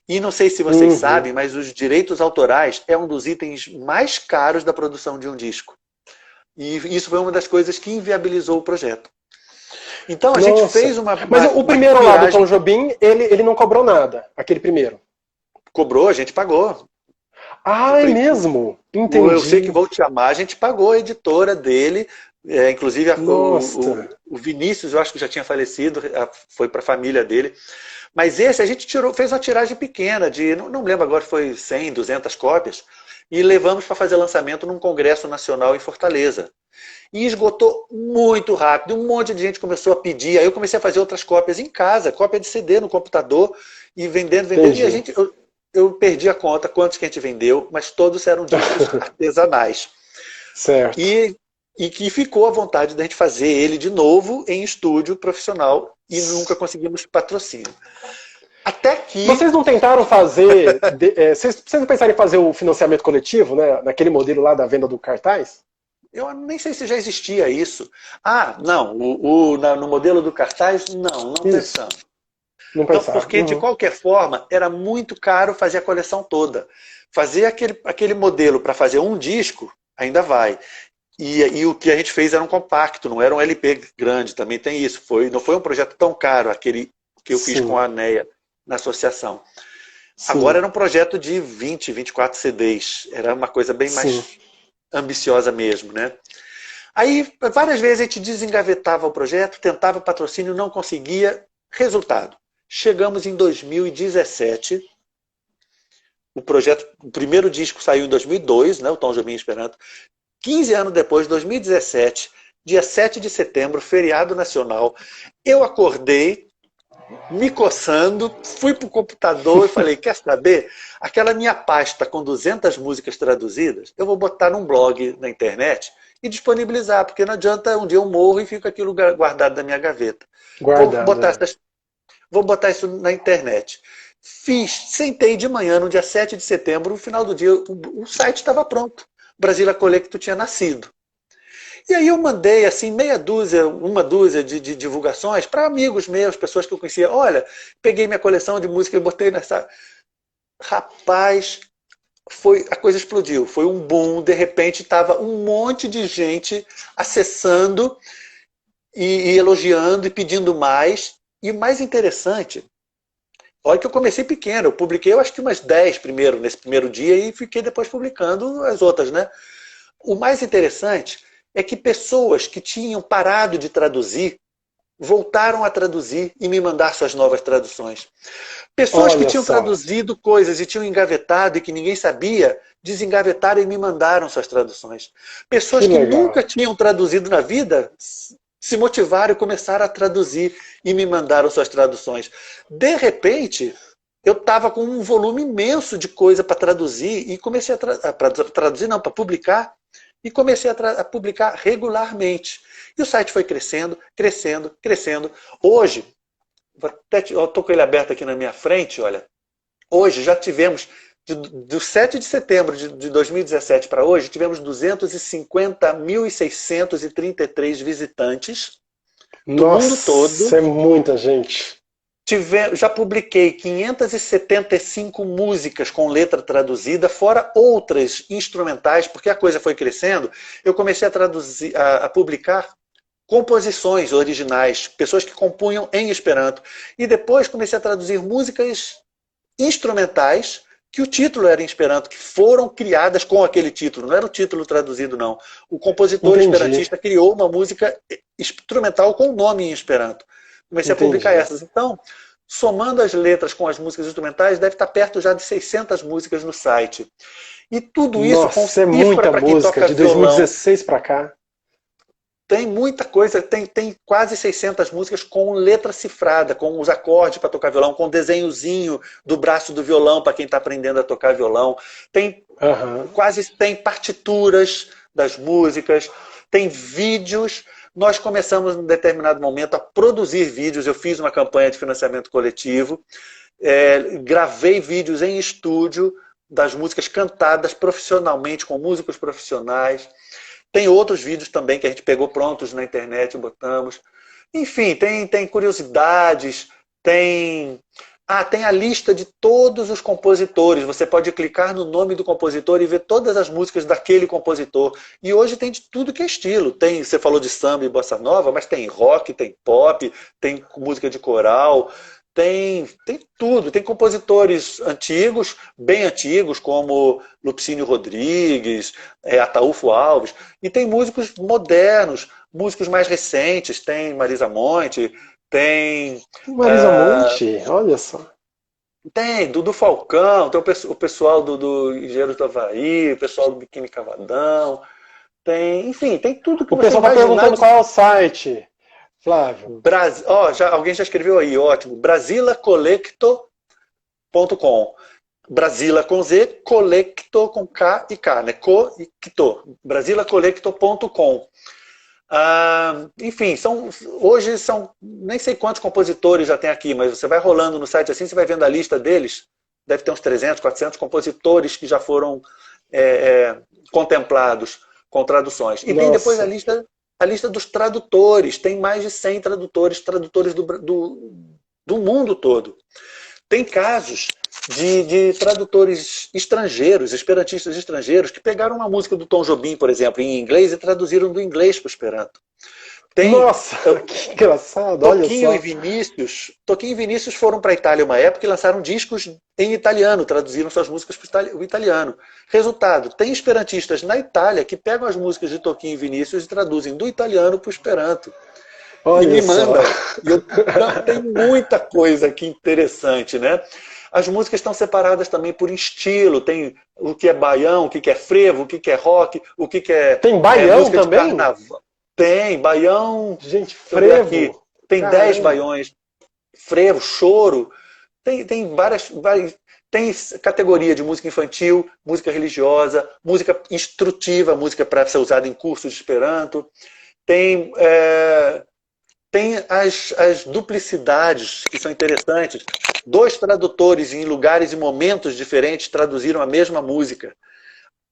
E não sei se vocês sabem, mas os direitos autorais é um dos itens mais caros da produção de um disco. E isso foi uma das coisas que inviabilizou o projeto. Então a gente fez uma... Mas o primeiro lá do Tom Jobim, ele não cobrou nada, aquele primeiro. Cobrou, a gente pagou. Ah, é mesmo? Entendi. Eu Sei Que Vou Te Amar, a gente pagou a editora dele, inclusive o Vinícius, eu acho que já tinha falecido, foi para a família dele. Mas esse a gente fez uma tiragem pequena, não lembro agora, foi 100, 200 cópias, e levamos para fazer lançamento num congresso nacional em Fortaleza. E esgotou muito rápido, um monte de gente começou a pedir, aí eu comecei a fazer outras cópias em casa, cópia de CD no computador, e vendendo, Entendi. e a gente... Eu perdi a conta quantos que a gente vendeu, mas todos eram discos artesanais. Certo. E que ficou à vontade da gente fazer ele de novo em estúdio profissional e nunca conseguimos patrocínio. Até que... Vocês não tentaram fazer... vocês não pensaram em fazer o financiamento coletivo, né? Naquele modelo lá da venda do cartaz? Eu nem sei se já existia isso. Ah, não. No modelo do cartaz, não pensamos. Não pensava. Porque, de qualquer forma, era muito caro fazer a coleção toda. Fazer aquele modelo para fazer um disco, ainda vai. E o que a gente fez era um compacto, não era um LP grande, também tem isso. Não foi um projeto tão caro, aquele que eu fiz com a ANEA na associação. Sim. Agora era um projeto de 20, 24 CDs. Era uma coisa bem mais ambiciosa mesmo, né? Aí, várias vezes a gente desengavetava o projeto, tentava patrocínio, não conseguia. Resultado. Chegamos em 2017, o primeiro disco saiu em 2002, né, o Tom Jobim Esperanto. 15 anos depois, 2017, dia 7 de setembro, feriado nacional, eu acordei, me coçando, fui para o computador e falei, quer saber? Aquela minha pasta com 200 músicas traduzidas, eu vou botar num blog na internet e disponibilizar, porque não adianta, um dia eu morro e fica aquilo guardado na minha gaveta. Vou botar isso na internet. Sentei de manhã, no dia 7 de setembro, no final do dia, o site estava pronto. Brasília Collecto tinha nascido. E aí eu mandei assim uma dúzia de divulgações para amigos meus, pessoas que eu conhecia. Olha, peguei minha coleção de música e botei nessa... Rapaz, a coisa explodiu. Foi um boom, de repente estava um monte de gente acessando e elogiando e pedindo mais. E o mais interessante, olha que eu comecei pequeno, eu publiquei eu acho que umas 10 primeiro, nesse primeiro dia, e fiquei depois publicando as outras, né? O mais interessante é que pessoas que tinham parado de traduzir, voltaram a traduzir e me mandar suas novas traduções. Pessoas que tinham traduzido coisas e tinham engavetado e que ninguém sabia, desengavetaram e me mandaram suas traduções. Pessoas que nunca tinham traduzido na vida, se motivaram e começaram a traduzir e me mandaram suas traduções. De repente, eu estava com um volume imenso de coisa para traduzir e comecei para publicar, e comecei a publicar regularmente. E o site foi crescendo, crescendo, crescendo. Hoje, eu estou com ele aberto aqui na minha frente, olha. Hoje já tivemos, do 7 de setembro de 2017 para hoje, tivemos 250.633 visitantes do mundo todo. Isso é muita gente. Já publiquei 575 músicas com letra traduzida, fora outras instrumentais, porque a coisa foi crescendo. Eu comecei a publicar composições originais, pessoas que compunham em Esperanto. E depois comecei a traduzir músicas instrumentais, que o título era em Esperanto, que foram criadas com aquele título. Não era o título traduzido, não. O compositor esperantista criou uma música instrumental com o nome em Esperanto. Comecei a publicar essas. Então, somando as letras com as músicas instrumentais, deve estar perto já de 600 músicas no site. E tudo isso com é muita música, de 2016 para cá. Tem muita coisa, tem quase 600 músicas com letra cifrada, com os acordes para tocar violão, com desenhozinho do braço do violão para quem está aprendendo a tocar violão. Tem partituras das músicas, tem vídeos. Nós começamos, em determinado momento, a produzir vídeos. Eu fiz uma campanha de financiamento coletivo, gravei vídeos em estúdio das músicas cantadas profissionalmente, com músicos profissionais. Tem outros vídeos também que a gente pegou prontos na internet e botamos. Enfim, tem curiosidades, tem a lista de todos os compositores. Você pode clicar no nome do compositor e ver todas as músicas daquele compositor. E hoje tem de tudo que é estilo. Você falou de samba e bossa nova, mas tem rock, tem pop, tem música de coral, tem tudo. Tem compositores antigos, bem antigos, como Lupicínio Rodrigues, Ataúfo Alves. E tem músicos modernos, músicos mais recentes. Tem Marisa Monte, tem... Marisa Monte, olha só. Tem Dudu Falcão, tem o pessoal do Engenheiros do Havaí, o pessoal do Biquíni Cavadão. Enfim, tem tudo que o você pessoal está perguntando qual é o site, Flávio. Alguém já escreveu aí, ótimo. brasilacollecto.com. Brasila com Z, Collecto com K e K, né? brasilacollecto.com. Enfim, hoje são nem sei quantos compositores já tem aqui, mas você vai rolando no site assim, você vai vendo a lista deles, deve ter uns 300, 400 compositores que já foram contemplados com traduções. E tem depois a lista dos tradutores, tem mais de 100 tradutores do mundo todo. Tem casos de tradutores estrangeiros, esperantistas estrangeiros, que pegaram uma música do Tom Jobim, por exemplo, em inglês e traduziram do inglês para o Esperanto. Nossa, que engraçado, olha só. Toquinho e Vinícius foram para a Itália uma época e lançaram discos em italiano, traduziram suas músicas para o italiano. Resultado, tem esperantistas na Itália que pegam as músicas de Toquinho e Vinícius e traduzem do italiano para o Esperanto. Olha e me só. manda. Tem muita coisa aqui interessante, né? As músicas estão separadas também por estilo. Tem o que é baião, o que é frevo, o que é rock, o que é... Tem baião música também? De carnaval. Tem, baião... Gente, frevo. Aqui. Tem Caramba. 10 baiões. Frevo, choro. Tem várias... Tem categoria de música infantil, música religiosa, música instrutiva, música para ser usada em cursos de Esperanto. Tem as duplicidades, que são interessantes. 2 tradutores em lugares e momentos diferentes traduziram a mesma música.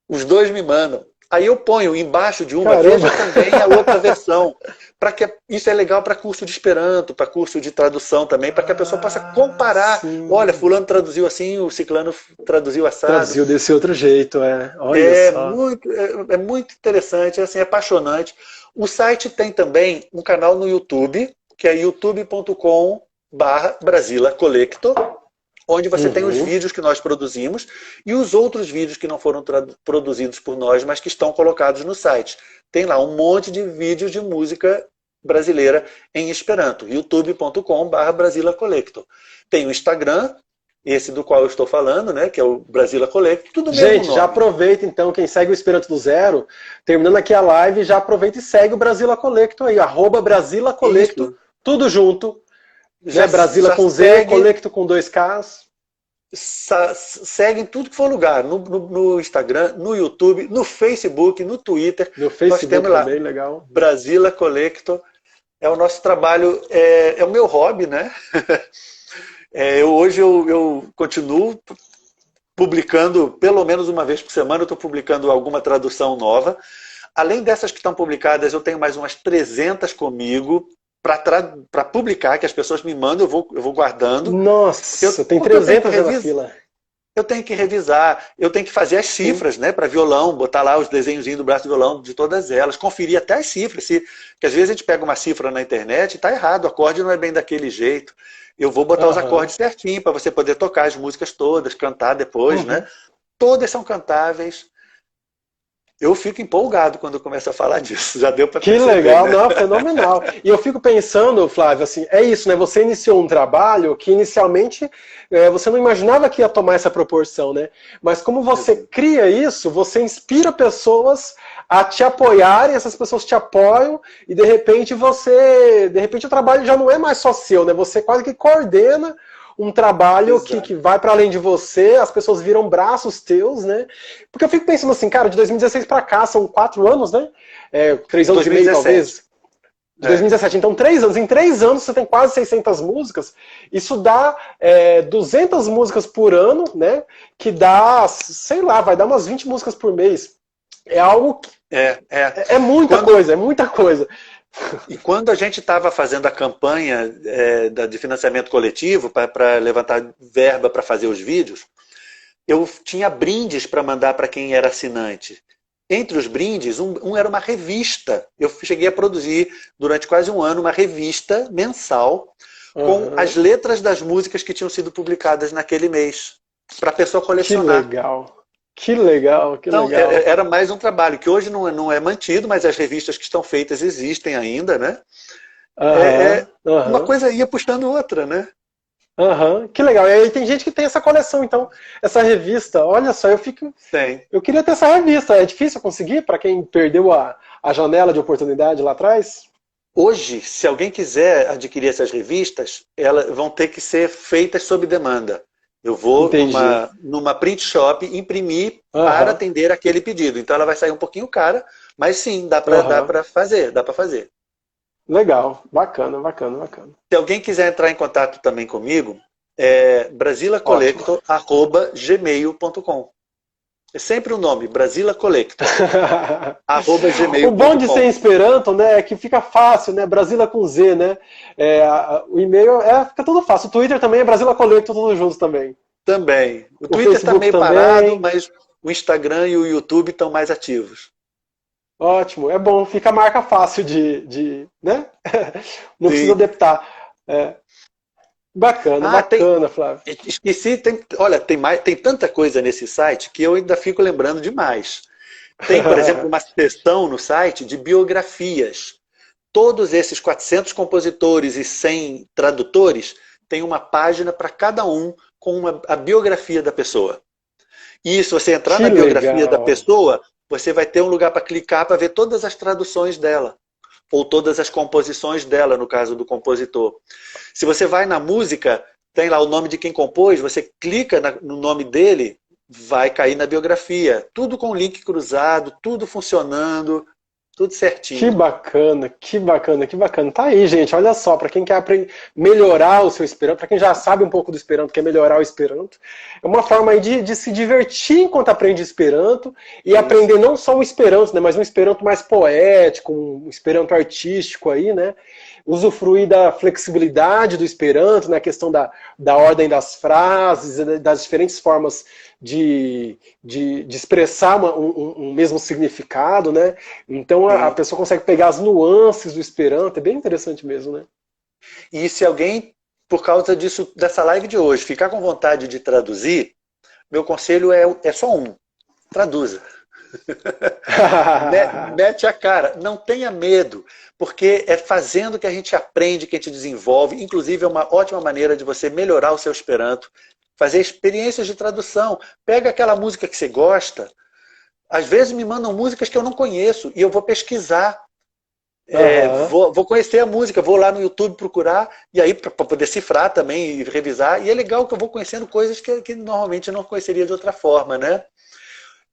Os 2 me mandam. Aí eu ponho embaixo de uma, veja também a outra versão. Isso é legal para curso de Esperanto, para curso de tradução também, para que a pessoa possa comparar. Sim. Olha, fulano traduziu assim, o ciclano traduziu assado. Traduziu desse outro jeito, Olha só. É muito interessante, assim, é apaixonante. O site tem também um canal no YouTube, que é youtube.com/brasilacollecto, onde você tem os vídeos que nós produzimos e os outros vídeos que não foram produzidos por nós, mas que estão colocados no site. Tem lá um monte de vídeos de música brasileira em Esperanto, youtube.com/brasilacollecto. Tem o Instagram, esse do qual eu estou falando, né, que é o Brasilacollecto, tudo mesmo Gente, nome. já aproveita então, quem segue o Esperanto do Zero, terminando aqui a live, já aproveita e segue o Brasilacollecto aí, @brasilacollecto, tudo junto. Já Brasila com Z, Collecto com 2 Ks. Segue em tudo que for lugar, no Instagram, no YouTube, no Facebook, no Twitter. No Facebook nós temos lá, também, legal. Brasilacollecto é o nosso trabalho, é o meu hobby, né? Hoje eu continuo publicando, pelo menos uma vez por semana, eu estou publicando alguma tradução nova. Além dessas que estão publicadas, eu tenho mais umas 300 comigo, para publicar, que as pessoas me mandam, eu vou guardando. Nossa, tem 300 na fila. Eu tenho que revisar, eu tenho que fazer as cifras, né, para violão, botar lá os desenhozinhos do braço do violão de todas elas, conferir até as cifras. Porque às vezes a gente pega uma cifra na internet e está errado, o acorde não é bem daquele jeito. Eu vou botar os acordes certinho para você poder tocar as músicas todas, cantar depois, né? Todas são cantáveis. Eu fico empolgado quando eu começo a falar disso. Já deu para perceber. Que legal, né? Não, fenomenal. E eu fico pensando, Flávio, assim, é isso, né? Você iniciou um trabalho que inicialmente você não imaginava que ia tomar essa proporção, né? Mas como você cria isso, você inspira pessoas a te apoiarem, essas pessoas te apoiam e de repente o trabalho já não é mais só seu, né? Você quase que coordena um trabalho Exato. que vai para além de você, as pessoas viram braços teus, né? Porque eu fico pensando assim, cara, de 2016 para cá, são 4 anos, né? 3 anos e meio, 2017. talvez. De 2017. Então, 3 anos. Em 3 anos você tem quase 600 músicas. Isso dá 200 músicas por ano, né? Que dá, sei lá, vai dar umas 20 músicas por mês. É algo que é muita coisa, é muita coisa. E quando a gente estava fazendo a campanha de financiamento coletivo para levantar verba para fazer os vídeos, eu tinha brindes para mandar para quem era assinante. Entre os brindes, um era uma revista. Eu cheguei a produzir durante quase um ano uma revista mensal com as letras das músicas que tinham sido publicadas naquele mês, para a pessoa colecionar. Que legal. Que legal, que Então, legal. era mais um trabalho que hoje não é mantido, mas as revistas que estão feitas existem ainda, né? Uma coisa ia puxando outra, né? Que legal. E aí tem gente que tem essa coleção, então, essa revista. Olha só, eu queria ter essa revista. É difícil conseguir para quem perdeu a janela de oportunidade lá atrás? Hoje, se alguém quiser adquirir essas revistas, elas vão ter que ser feitas sob demanda. Eu vou numa print shop imprimir para atender aquele pedido. Então ela vai sair um pouquinho cara, mas sim, dá para fazer, dá para fazer. Legal, bacana, bacana, bacana. Se alguém quiser entrar em contato também comigo, é brasilacollector@gmail.com. É sempre o nome, brasilacollector@gmail.com. O bom de ser em Esperanto, né, é que fica fácil, né, Brasila com Z, né, o e-mail fica tudo fácil. O Twitter também é Brasila Collector, tudo juntos também. Também. O Twitter está meio parado, mas o Instagram e o YouTube estão mais ativos. Ótimo, é bom, fica a marca fácil né? Não precisa adaptar. Bacana, bacana, Flávio. Esqueci, tem tanta coisa nesse site que eu ainda fico lembrando demais. Tem, por exemplo, uma seção no site de biografias. Todos esses 400 compositores e 100 tradutores têm uma página para cada um com a biografia da pessoa. E se você entrar na biografia da pessoa, você vai ter um lugar para clicar para ver todas as traduções dela. Ou todas as composições dela, no caso do compositor. Se você vai na música, tem lá o nome de quem compôs, você clica no nome dele, vai cair na biografia. Tudo com link cruzado, tudo funcionando, tudo certinho. Que bacana, que bacana, que bacana. Tá aí, gente, olha só, para quem quer melhorar o seu Esperanto, para quem já sabe um pouco do Esperanto, quer melhorar o Esperanto, é uma forma aí de se divertir enquanto aprende Esperanto e aprender não só o Esperanto, né, mas um Esperanto mais poético, um Esperanto artístico aí, né? Usufruir da flexibilidade do Esperanto, na questão da ordem das frases, das diferentes formas de expressar um mesmo significado, né? Então a pessoa consegue pegar as nuances do Esperanto, é bem interessante mesmo, né? E se alguém, por causa dessa live de hoje, ficar com vontade de traduzir, meu conselho é só um: traduza. Mete a cara, não tenha medo, porque é fazendo que a gente aprende, que a gente desenvolve. Inclusive é uma ótima maneira de você melhorar o seu Esperanto, fazer experiências de tradução. Pega aquela música que você gosta, às vezes me mandam músicas que eu não conheço e eu vou pesquisar. Vou conhecer a música, vou lá no YouTube procurar, e aí para poder cifrar também e revisar. E é legal que eu vou conhecendo coisas que normalmente eu não conheceria de outra forma, né?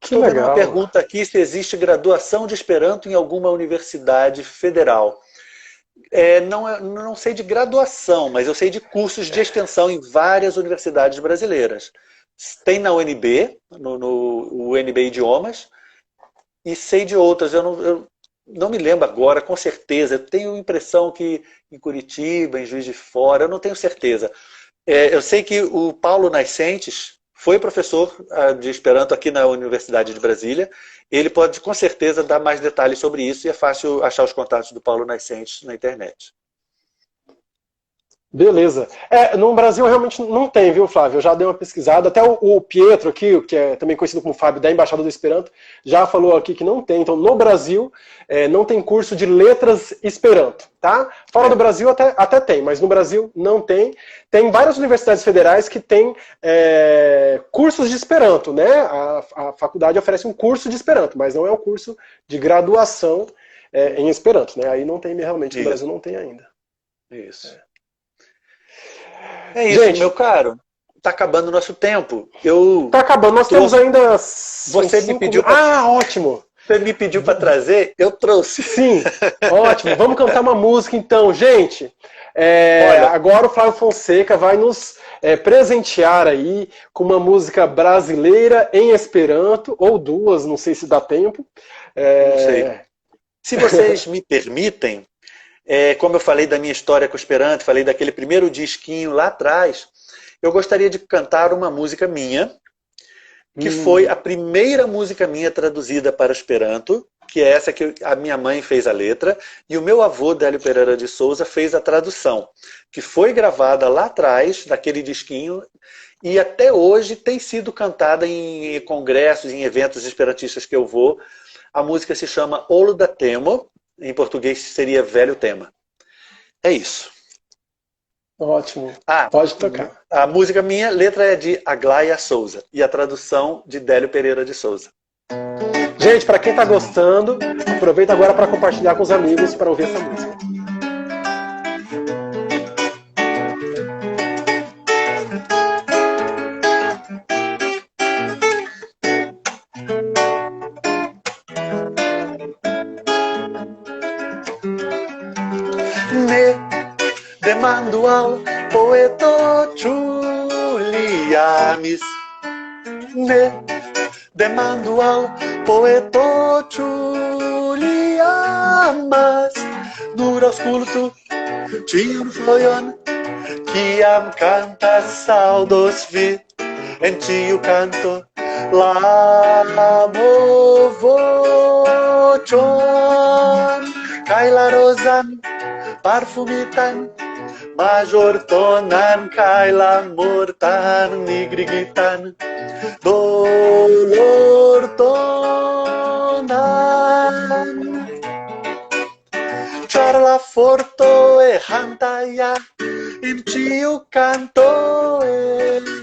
Estou vendo uma pergunta aqui se existe graduação de Esperanto em alguma universidade federal. Não sei de graduação, mas eu sei de cursos de extensão em várias universidades brasileiras. Tem na UNB, no UNB Idiomas, e sei de outras. Eu não me lembro agora, com certeza. Eu tenho a impressão que em Curitiba, em Juiz de Fora, eu não tenho certeza. Eu sei que o Paulo Nascentes foi professor de Esperanto aqui na Universidade de Brasília. Ele pode, com certeza, dar mais detalhes sobre isso e é fácil achar os contatos do Paulo Nascentes na internet. Beleza. No Brasil realmente não tem, viu, Flávio? Eu já dei uma pesquisada. Até o Pietro aqui, que é também conhecido como Fábio, da Embaixada do Esperanto, já falou aqui que não tem. Então, no Brasil, não tem curso de letras Esperanto, tá? Fora do Brasil até tem, mas no Brasil não tem. Tem várias universidades federais que têm cursos de Esperanto, né? A faculdade oferece um curso de Esperanto, mas não é um curso de graduação em Esperanto, né? Aí não tem realmente, no Brasil não tem ainda. Isso. É isso, Gente, meu caro. Tá acabando o nosso tempo. Eu tá acabando, nós temos trouxe. ainda Você me pediu para ótimo. Você me pediu para trazer, eu trouxe. Sim, ótimo. Vamos cantar uma música então, gente. Olha, Agora o Flávio Fonseca vai nos presentear aí com uma música brasileira em Esperanto, ou duas, não sei se dá tempo. não sei. Se vocês me permitem, como eu falei da minha história com o Esperanto, falei daquele primeiro disquinho lá atrás, eu gostaria de cantar uma música minha, que foi a primeira música minha traduzida para o Esperanto, que é essa que a minha mãe fez a letra, e o meu avô, Délio Pereira de Souza, fez a tradução, que foi gravada lá atrás, daquele disquinho, e até hoje tem sido cantada em congressos, em eventos esperantistas que eu vou. A música se chama Olo da Temo, em português seria Velho Tema. É isso. Ótimo. Pode tocar. A música minha, letra é de Aglaia Souza e a tradução de Délio Pereira de Souza. Gente, para quem está gostando, aproveita agora para compartilhar com os amigos para ouvir essa música. Me demando ao poeta Juliamis. Me demando ao poeta Juliamas. Dura scultu, cium floion, quiam canta saudos vi, en ciu canto lamo vocion, cae la rosan parfumitan, major tonan, cae la mortan, nigrigitan, dolor tonan. Char la forto e hantaia, in ciu canto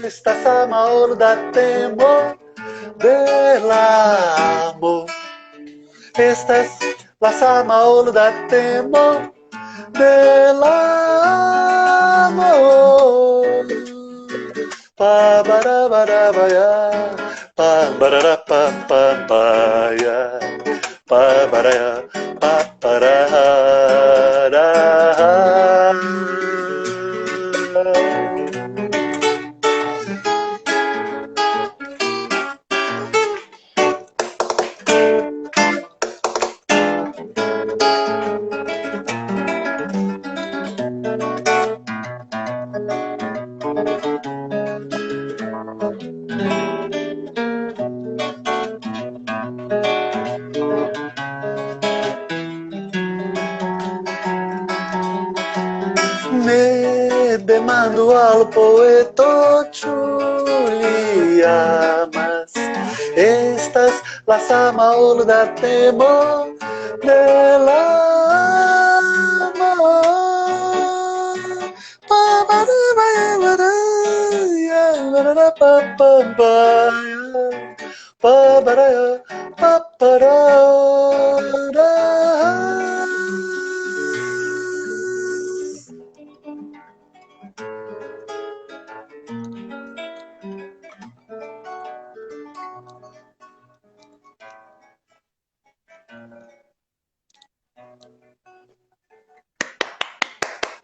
estas amaol da temo de l'amo. Estas las amaol da temo de l'amo. Pa barabarabaya, pa bararapapapaya, pa baraya, pa parara. Me demando al poeta Juliamas, estas las amaol da temo de l'amo.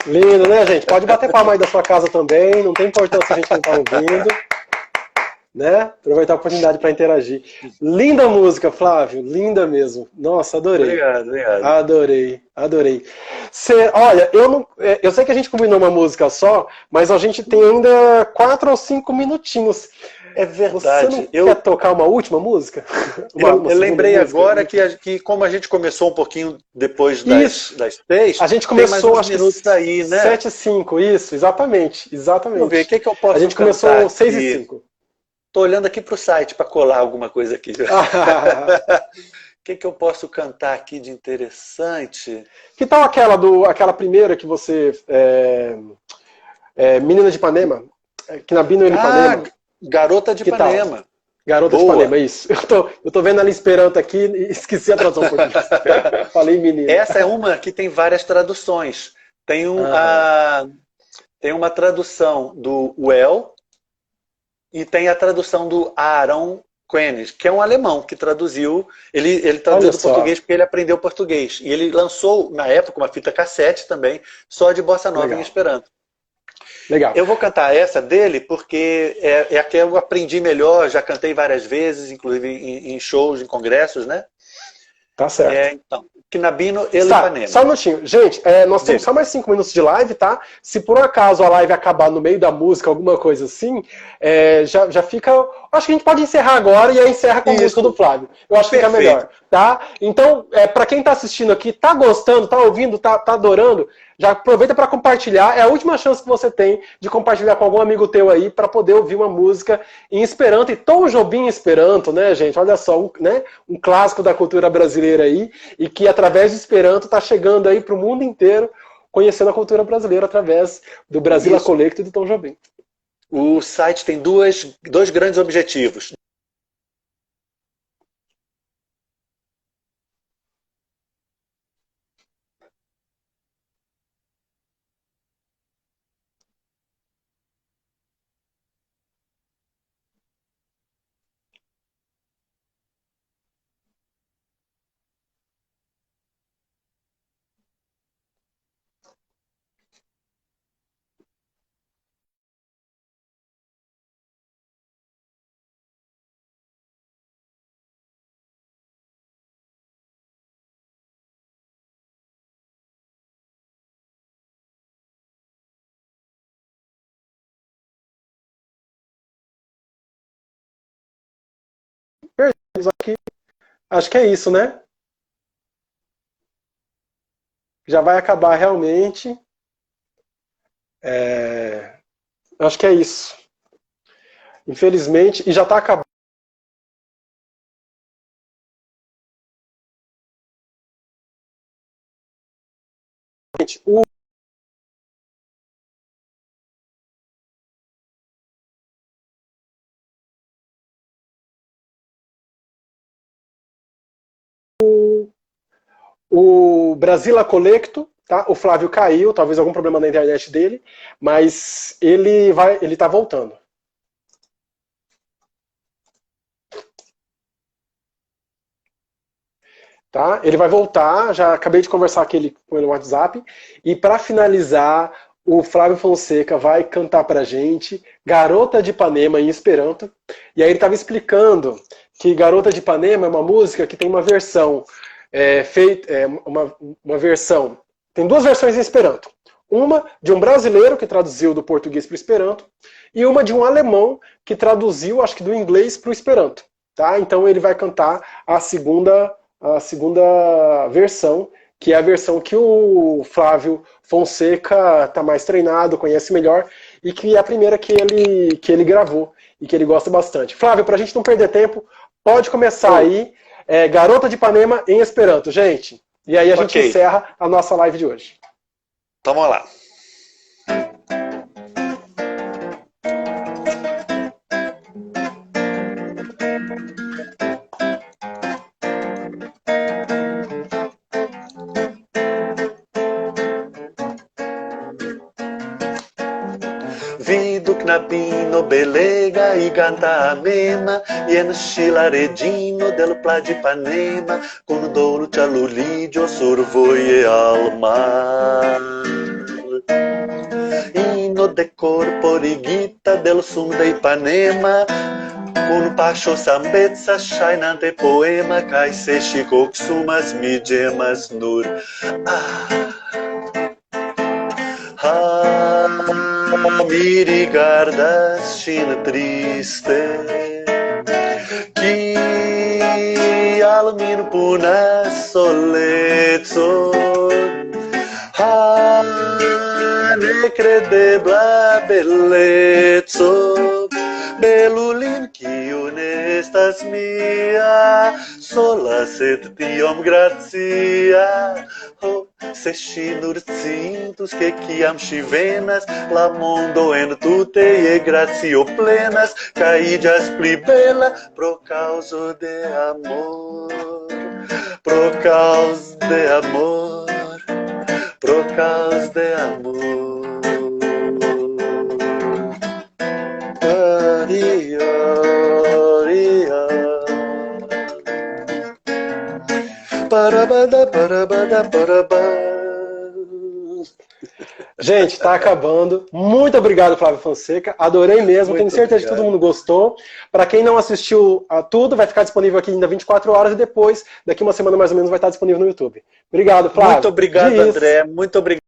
Lindo, né, gente? Pode bater palma aí da sua casa também, não tem importância se a gente não tá ouvindo. Né? Aproveitar a oportunidade para interagir. Linda música, Flávio, linda mesmo. Nossa, adorei. Obrigado, obrigado. Adorei. Olha, eu sei que a gente combinou uma música só, mas a gente tem ainda 4 ou 5 minutinhos. É verdade. Você não quer tocar uma última música? Eu lembrei música, agora que como a gente começou um pouquinho depois das 6, a gente começou acho minutos aí, né? 7 e 5, isso, exatamente. Vamos ver, o que eu posso A gente começou 6 e 5. Estou olhando aqui para o site para colar alguma coisa aqui. O que eu posso cantar aqui de interessante? Que tal aquela primeira que você... Menina de Ipanema? Que na Bino de Ipanema. Garota de Ipanema. Tal? Garota de Ipanema, isso. Eu tô vendo ali Esperanto aqui e esqueci a tradução portuguesa. Falei menina. Essa é uma que tem várias traduções. Tem tem uma tradução do Well e tem a tradução do Aaron Koenig, que é um alemão que traduziu. Ele traduziu do português porque ele aprendeu português. E ele lançou, na época, uma fita cassete também, só de bossa nova em Esperanto. Legal. Eu vou cantar essa dele porque é a que eu aprendi melhor, já cantei várias vezes, inclusive em shows, em congressos, né? Tá certo. Então, Knabino e Tá, Ipanema. só um minutinho. Gente, nós temos só mais 5 minutos de live, tá? Se por um acaso a live acabar no meio da música, alguma coisa assim, já fica... Acho que a gente pode encerrar agora e aí encerra com a música do Flávio. Eu acho que fica melhor, tá? Então, pra quem tá assistindo aqui, tá gostando, tá ouvindo, tá adorando, já aproveita para compartilhar. É a última chance que você tem de compartilhar com algum amigo teu aí para poder ouvir uma música em Esperanto. E Tom Jobim em Esperanto, né, gente? Olha só, um clássico da cultura brasileira aí, e que através de Esperanto tá chegando aí pro mundo inteiro, conhecendo a cultura brasileira através do Brasília Collecto e do Tom Jobim. O site tem dois grandes objetivos. Aqui, acho que é isso, né? Já vai acabar realmente. Acho que é isso. Infelizmente, e já está acabando. O Brasília Collecto, tá? O Flávio caiu, talvez algum problema na internet dele, mas ele tá voltando. Tá? Ele vai voltar, já acabei de conversar com ele no WhatsApp, e para finalizar, o Flávio Fonseca vai cantar pra gente Garota de Ipanema em Esperanto. E aí ele estava explicando que Garota de Ipanema é uma música que tem uma versão uma versão. Tem duas versões em Esperanto. Uma de um brasileiro que traduziu do português para o Esperanto e uma de um alemão que traduziu, acho que do inglês para o Esperanto. Tá? Então ele vai cantar a segunda versão, que é a versão que o Flávio Fonseca está mais treinado, conhece melhor, e que é a primeira que ele gravou e que ele gosta bastante. Flávio, para a gente não perder tempo, pode começar aí. Garota de Ipanema em Esperanto, gente. E aí a gente encerra a nossa live de hoje. Então vamos lá. Vidu knabino belega e canta a mema e enchila redino del pla de Ipanema con un dolce allulidio sorvoie al mar. Inno de corporigita del sun de Ipanema con pacho sambezza shainante poema kai se shikoksumas mi gemas nur. Mi rigardas sin triste que al min puna solezo necredebla bellezzo belulin kiu ne estas mia sola sed tiom gracia se ŝi nur sciintus ke kiam ŝi venas la mondo entute je gracio plenas kaj iĝas pli bela pro kaŭzo de amor, pro kaŭzo de amor, pro kaŭzo de amor. Gente, tá acabando. Muito obrigado, Flávio Fonseca. Adorei mesmo. Muito Tenho certeza que todo mundo gostou. Para quem não assistiu a tudo, vai ficar disponível aqui ainda 24 horas e depois, daqui uma semana mais ou menos, vai estar disponível no YouTube. Obrigado, Flávio. Muito obrigado, André. Muito obrigado.